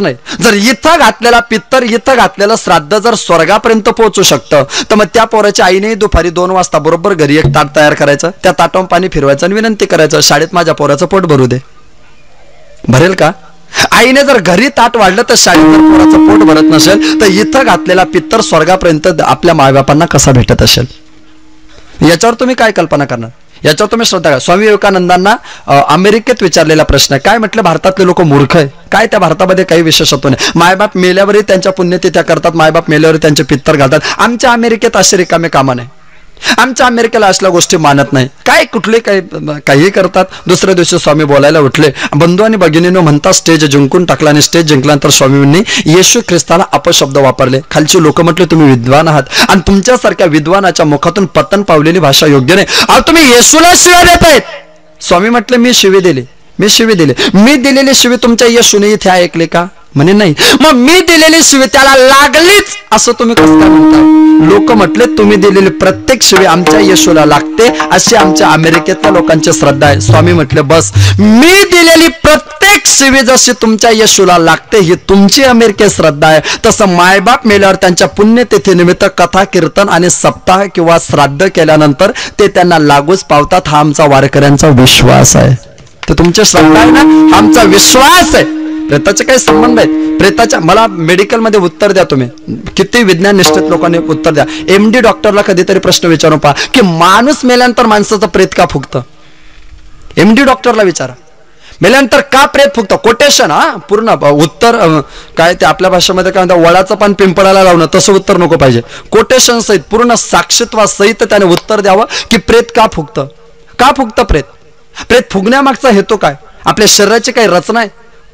नाही. जर इथं घातलेला पित्तर, इथं घातलेलं श्राद्ध जर स्वर्गापर्यंत पोहोचू शकतं, तर मग त्या पोराच्या आईने दुपारी 2 वाजता बरोबर घरी एक ताट तयार करायचं, त्या ताटावर पाणी फिरवायचं आणि विनंती करायचं, शाळेत माझ्या पोराचं पोट भरू दे. भरेल का? आईने जर घरी ताट वाढलं तर शाळेत जर पोराचं पोट भरत नसेल, तर इथं घातलेला पित्तर स्वर्गापर्यंत आपल्या मायबापांना कसा भेटत असेल? याच्यावर तुम्ही काय कल्पना करणार? याच्यावर तुम्ही श्रद्धा करा. स्वामी विवेकानंदांना अमेरिकेत विचारलेला प्रश्न, काय म्हटलं, भारतातले लोक मूर्ख आहे काय? त्या भारतामध्ये काही विशेषत्व नाही. मायबाप मेल्यावरही त्यांच्या पुण्यतिथ्या करतात, मायबाप मेल्यावर त्यांचे पित्तर घालतात. आमच्या अमेरिकेत असे रिकामे कामा नाही. आमच्या अमेरिकेला असल्या गोष्टी मानत नाही. काय कुठले काही करतात. दुसऱ्या दिवशी स्वामी बोलायला उठले. बंधू आणि भगिनींनो म्हणता स्टेज जिंकून टाकला, आणि स्टेज जिंकल्यानंतर स्वामींनी येशू ख्रिस्ताला अपशब्द वापरले. खालची लोक म्हटले तुम्ही विद्वान आहात, आणि तुमच्यासारख्या विद्वानाच्या मुखातून पतन पावलेली भाषा योग्य नाही. अहो तुम्ही येशूला शिव्या देतायत. स्वामी म्हटले मी शिवी दिली. मी दिलेली शिवी तुमच्या येशूने इथे ऐकले का? म्हणे नाही. मग मी दिलेली शिवी त्याला लागलीच असं तुम्ही कसं काय म्हणताय? लोक म्हटले तुम्ही दिलेली प्रत्येक शिवी आमच्या येशूला लागते, अशी आमच्या अमेरिकेतल्या लोकांची श्रद्धा आहे. स्वामी म्हटले बस, मी दिलेली प्रत्येक शिवी जशी तुमच्या येशूला लागते ही तुमची अमेरिकेत श्रद्धा आहे, तसं मायबाप मेल्यावर त्यांच्या पुण्यतिथीनिमित्त कथा कीर्तन आणि सप्ताह किंवा श्राद्ध केल्यानंतर ते त्यांना लागूच पावतात. हा आमचा वारकऱ्यांचा विश्वास आहे. तर तुमची श्रद्धा आहे ना, हा आमचा विश्वास आहे. प्रेताचे काही संबंध आहेत? प्रेताच्या, मला मेडिकल मध्ये उत्तर द्या तुम्ही, किती विज्ञान निष्ठित लोकांनी उत्तर द्या. MD डॉक्टरला कधीतरी प्रश्न विचारून पहा की माणूस मेल्यानंतर माणसाचं प्रेत का फुगतं? MD डॉक्टरला विचारा, मेल्यानंतर का प्रेत फुगतं? कोटेशन, हा पूर्ण उत्तर काय ते आपल्या भाषेमध्ये काय म्हणतात, वळाचं पान पिंपळाला लावणं, तसं उत्तर नको पाहिजे. कोटेशन सहित पूर्ण साक्षीत्वासहित त्याने उत्तर द्यावं की प्रेत का फुगतं. का फुगतं प्रेत? प्रेत फुगण्यामागचा हेतू काय? आपल्या शरीराची काही रचना आहे,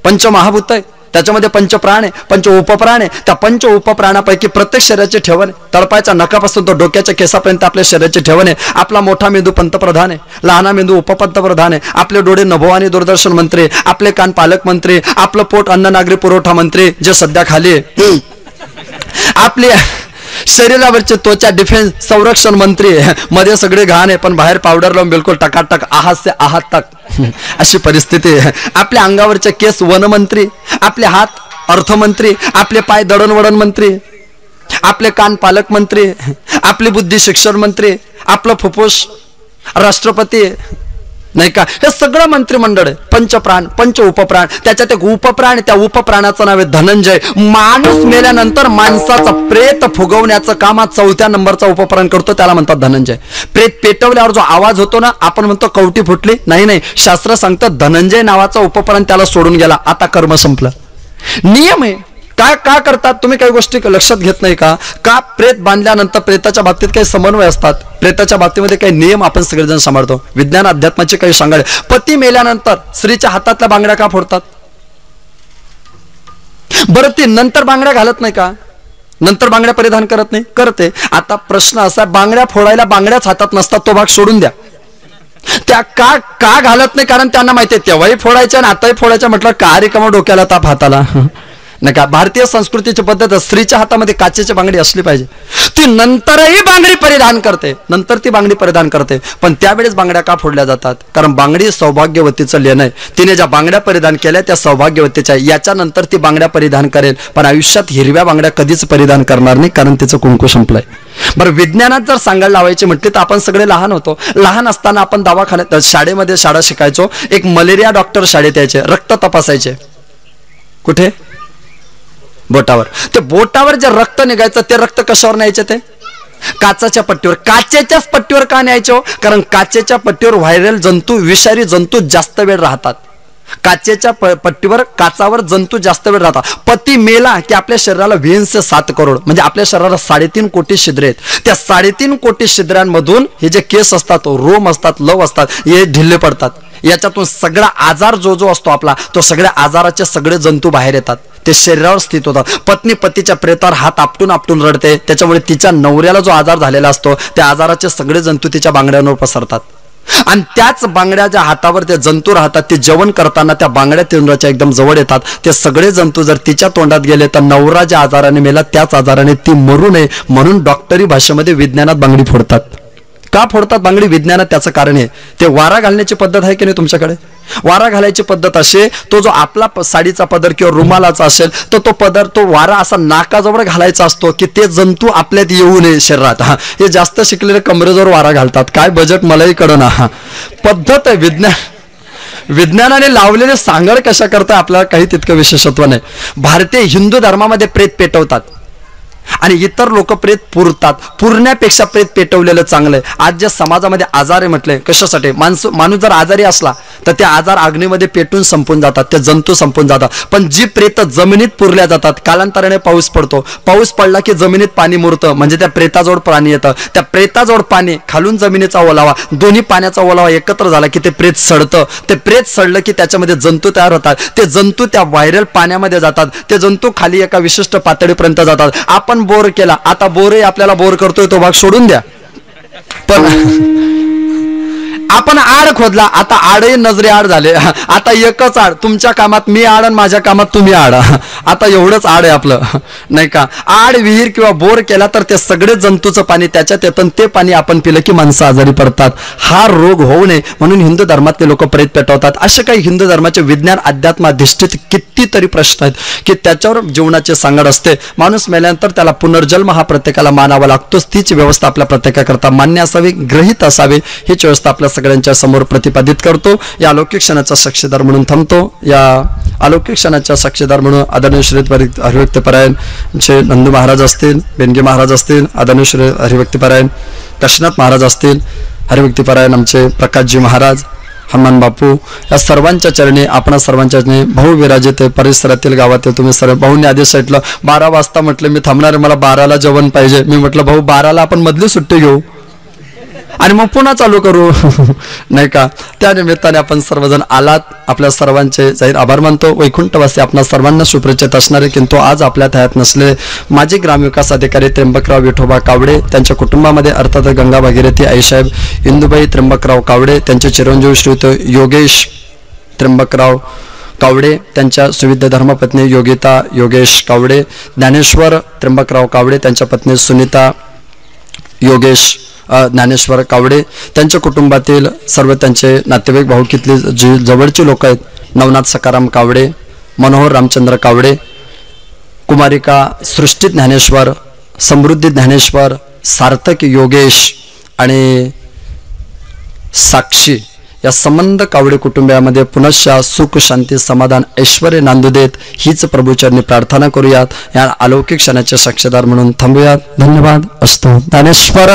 पंचमहाभूत आहे, त्याच्यामध्ये पंचप्राण आहे, पंच उपप्राण आहे. त्या पंच उपप्राणापैकी प्रत्येक शरीराचे ठेवण आहे. तळपायच्या नखापासून तो डोक्याच्या केसापर्यंत आपल्या शरीराचे ठेवण आहे. आपला मोठा मेंदू पंतप्रधान आहे, लहाना मेंदू उपपंतप्रधान आहे. आपले डोळे नभोवाणी दूरदर्शन मंत्री, आपले कान पालकमंत्री, आपलं पोट अन्न नागरी पुरवठा मंत्री जे सध्या खाली आहे, आपली शरीरावरची त्वचा डिफेन्स संरक्षण मंत्री, मध्ये सगळे घाण आहे पण बाहेर पावडर लावून बिलकुल टकाटक आहात से आहात तक अशी परिस्थिती आहे. आपल्या अंगावरचे केस वनमंत्री, आपले हात अर्थमंत्री, आपले पाय दळणवळण मंत्री, आपले कान पालकमंत्री, आपली बुद्धी शिक्षण मंत्री, आपलं फुफ्फुस राष्ट्रपती, नाही का? हे सगळं मंत्रिमंडळ आहे. पंचप्राण, पंच उपप्राण, त्याच्यात एक उपप्राण, त्या उपप्राणाचं नाव आहे धनंजय. माणूस मेल्यानंतर माणसाचा प्रेत फुगवण्याचं काम हा 4थ्या नंबरचा उपप्राण करतो, त्याला म्हणतात धनंजय. प्रेत पेटवल्यावर जो आवाज होतो ना, आपण म्हणतो कवटी फुटली, नाही, शास्त्र सांगतं धनंजय नावाचा उपप्राण त्याला सोडून गेला, आता कर्म संपलं. नियम आहे. का करतात तुम्ही? काही गोष्टी लक्षात घेत नाही का? प्रेत बांधल्यानंतर प्रेताच्या बाबतीत काही समन्वय असतात, प्रेताच्या बाबतीमध्ये काही नियम आपण सगळेजण सांभाळतो. विज्ञान अध्यात्माचे काही सांगाळे. पती मेल्यानंतर स्त्रीच्या हातातल्या बांगड्या का फोडतात बरं? ती नंतर बांगड्या घालत नाही का? नंतर बांगड्या परिधान करत नाही? करते. आता प्रश्न असा, बांगड्या फोडायला बांगड्याच हातात नसतात, तो भाग सोडून द्या. त्या का घालत नाही? कारण त्यांना माहिती आहे तेव्हाही फोडायच्या आणि आताही फोडायच्या. म्हटलं का रिकामा डोक्याला ताप हाताला? नाही का? भारतीय संस्कृतीची पद्धत स्त्रीच्या हातामध्ये काचेची बांगडी असली पाहिजे. ती नंतरही बांगडी परिधान करते, नंतर ती बांगडी परिधान करते, पण त्यावेळेस बांगड्या का फोडल्या जातात? कारण बांगडी सौभाग्यवतीचं लेणं आहे. तिने ज्या बांगड्या परिधान केल्या त्या सौभाग्यवतीच्या, याच्यानंतर ती बांगड्या परिधान करेल, पण आयुष्यात हिरव्या बांगड्या कधीच परिधान करणार नाही, कारण तिचं कुंकू संपलंय. बरं, विज्ञानात जर सांगायला लावायची म्हटली तर आपण सगळे लहान होतो. लहान असताना आपण दवाखान्यात शाळेमध्ये शाळा शिकायचो. एक मलेरिया डॉक्टर शाळेत यायचे, रक्त तपासायचे. कुठे? बोटावर. ते बोटावर जे रक्त निघायचं ते रक्त कशावर न्यायचे? ते काचाच्या पट्टीवर. काचेच्याच पट्टीवर का न्यायचो? कारण काचेच्या पट्टीवर व्हायरल जंतू, विषारी जंतू जास्त वेळ राहतात. काचेच्या पट्टीवर, काचावर जंतू जास्त वेळ राहतात. पती मेला की आपल्या शरीराला 20 से 7 करोड म्हणजे आपल्या शरीराला 3.5 कोटी छिद्रे आहेत. त्या 3.5 कोटी छिद्रांमधून हे जे केस असतात, रोम असतात, लव असतात, हे ढिल्ले पडतात. याच्यातून सगळा आजार जो असतो आपला, तो सगळ्या आजाराचे सगळे जंतू बाहेर येतात, ते शरीरावर स्थित होतात. पत्नी पतीच्या प्रेतावर हात आपटून आपटून रडते, त्याच्यामुळे तिच्या नवऱ्याला जो आजार झालेला असतो त्या आजाराचे सगळे जंतू तिच्या बांगड्यांवर पसरतात. आणि त्याच बांगड्या ज्या हातावर ते जंतू राहतात, ते जेवण करताना त्या बांगड्या तोंडाच्या एकदम जवळ येतात. ते सगळे जंतू जर तिच्या तोंडात गेले तर नवरा ज्या आजाराने मेला त्याच आजाराने ती मरू नये म्हणून डॉक्टरी भाषेमध्ये विज्ञानात बांगडी फोडतात. का फोडतात बांगडी? विज्ञानात त्याचं कारण आहे. ते वारा घालण्याची पद्धत आहे की नाही तुमच्याकडे? वारा घालायची पद्धध असे, तो जो आपला साडीचा पदर किंवा रुमालाचा असेल तर तो पदर, तो वारा असा नाकाजवळ घालायचा असतो की ते जंतू आपल्यात येऊ नये शरीरात. हे जास्त शिकलेले कमरेजवळ वारा घालतात. काय बजेट मलाही कळना. पद्धत आहे. विज्ञानाने लावलेले सांगड कशा करता आपल्याला काही तितकं विशेषत्व नाही. भारतीय हिंदू धर्मामध्ये प्रेत पेटवतात आणि इतर लोक प्रेत पुरतात. पुरण्यापेक्षा प्रेत पेटवलेलं चांगलं आहे. आज ज्या समाजामध्ये आजार आहे म्हटले, कशासाठी? माणूस जर आजारी असला तर ते आजार अग्नीमध्ये पेटून संपून जातात, ते जंतू संपून जातात. पण जी प्रेत जमिनीत पुरल्या जातात, कालांतराने पाऊस पडतो, पाऊस पडला की जमिनीत पाणी मुरतं, म्हणजे त्या प्रेताजवळ पाणी येतं. त्या प्रेताजवळ पाणी, खालून जमिनीचा ओलावा, दोन्ही पाण्याचा ओलावा एकत्र झाला की ते प्रेत सडतं. ते प्रेत सडलं की त्याच्यामध्ये जंतू तयार होतात. ते जंतू त्या व्हायरल पाण्यामध्ये जातात. ते जंतू खाली एका विशिष्ट पातळीपर्यंत जातात. आपण बोर केला, आता बोरही आपल्याला बोर करतोय, तो भाग सोडून द्या. पण आपण आड खोदला, आता आडही नजरे आड झाले. आता एकच आड, तुमच्या कामात मी आड आणि माझ्या कामात तुम्ही आड. आता एवढंच आड आहे आपलं, नाही का? आड विहीर किंवा बोर केला तर ते सगळे जंतूचं पाणी त्याच्यात येतं, ते पाणी आपण पिलं की माणसं आजारी पडतात. हा रोग होऊ नये म्हणून हिंदू धर्मातले लोक प्रेत पेटवतात. असे काही हिंदू धर्माचे विज्ञान अध्यात्माधिष्ठित कितीतरी प्रश्न आहेत की त्याच्यावर जीवनाचे सांगड असते. माणूस मेल्यानंतर त्याला पुनर्जन्म हा प्रत्येकाला मानावा लागतोच. तीच व्यवस्था आपल्या प्रत्येकाकरता मान्य असावी, ग्रहित असावी. हीच व्यवस्था आपल्या सगळ्यांच्या समोर प्रतिपादित करतो. या अलौकिक क्षणाचा साक्षीदार म्हणून थांबतो. या अलौकिक क्षणाच्या साक्षीदार म्हणून आदरणीय श्री हरिभक्तपरायण श्री नंदू महाराज असतील, बेनगे महाराज असतील, आदरणीय श्री हरिभक्तपरायण काशीनाथ महाराज असतील, हरिभक्तपरायण आमचे प्रकाशजी महाराज, हनुमान बापू, या सर्वांच्या चरणी, आपण सर्वांच्या चरणी भाऊ विराजित परिसरातील गावातील तुम्ही सर्व. भाऊंनी आधी सांगितलं 12 वाजता, म्हटलं मी थांबणार, मला 12ला जेवण पाहिजे. मी म्हटलं भाऊ 12ला आपण मधली सुट्टी घेऊ आणि मग पुन्हा चालू करू, नाही का? त्या निमित्ताने आपण सर्वजण आलात, आपल्या सर्वांचे जाहीर आभार मानतो. वैकुंठवासी आपणा सर्वांना सुपरिचित असणारे किंतु आज आपल्या हयात नसले माजी ग्रामविकास अधिकारी त्र्यंबकराव विठोबा कावडे, त्यांच्या कुटुंबामध्ये अर्थात गंगा भागीरथी आईसाहेब इंदुबाई त्र्यंबकराव कावडे, त्यांचे चिरंजीव श्रीयुत योगेश त्र्यंबकराव कावडे, त्यांच्या सुविद्य धर्मपत्नी योगिता योगेश कावडे, ज्ञानेश्वर त्र्यंबकराव कावडे, त्यांच्या पत्नी सुनीता योगेश ज्ञानेश्वर कावडे, त्यांच्या कुटुंबातील सर्व त्यांचे नातेवाईक भाऊकीतले जी जवळची लोक आहेत, नवनाथ सकाराम कावडे, मनोहर रामचंद्र कावडे, कुमारिका सृष्टी ज्ञानेश्वर, समृद्धी ज्ञानेश्वर, सार्थक योगेश आणि साक्षी, या संबंध कावडे कुटुंबियामध्ये पुनश्च सुख शांती समाधान ऐश्वर्य नांदू देत हीच प्रभूचरणी प्रार्थना करूयात. या अलौकिक क्षणाचे साक्षीदार म्हणून थांबूयात. धन्यवाद. असतो ज्ञानेश्वर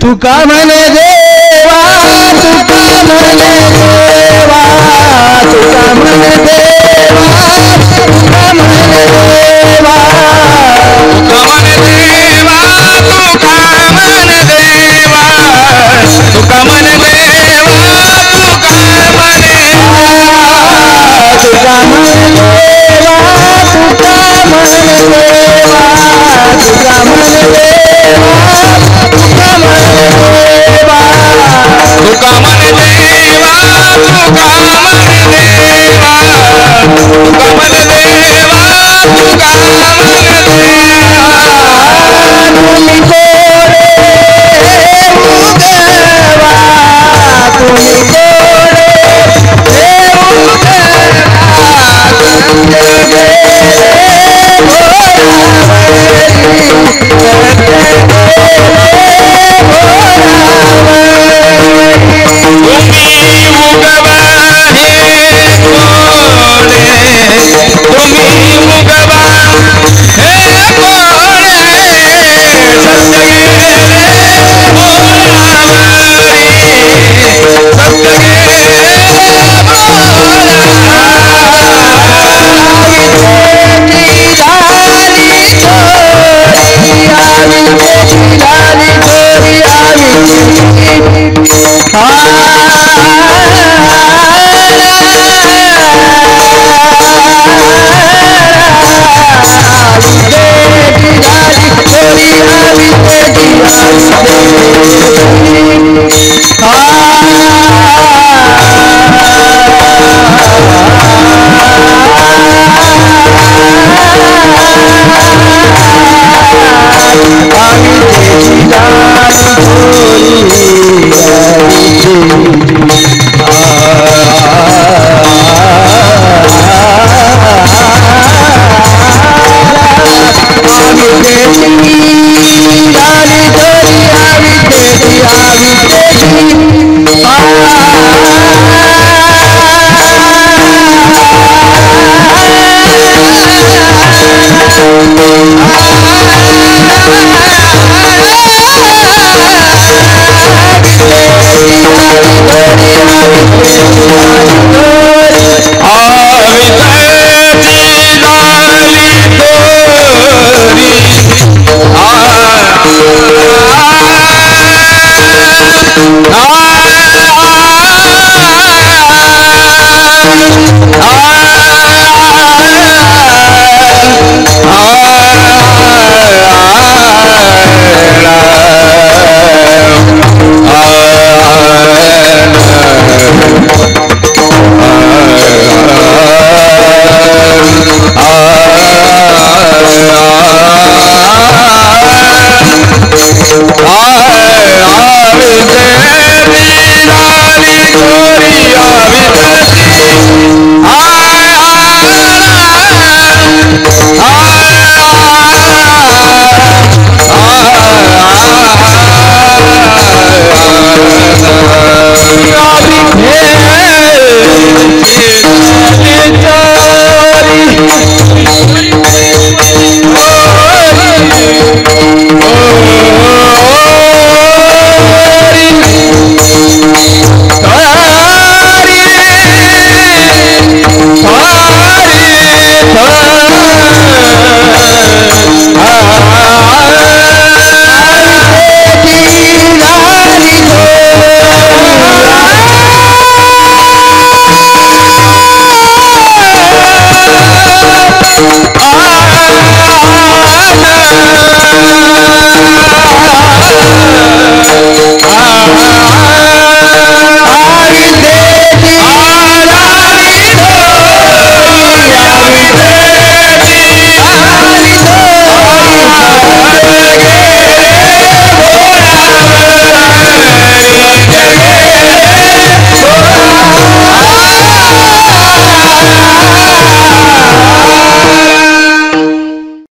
तुका म्हणे तुम्ही उगवा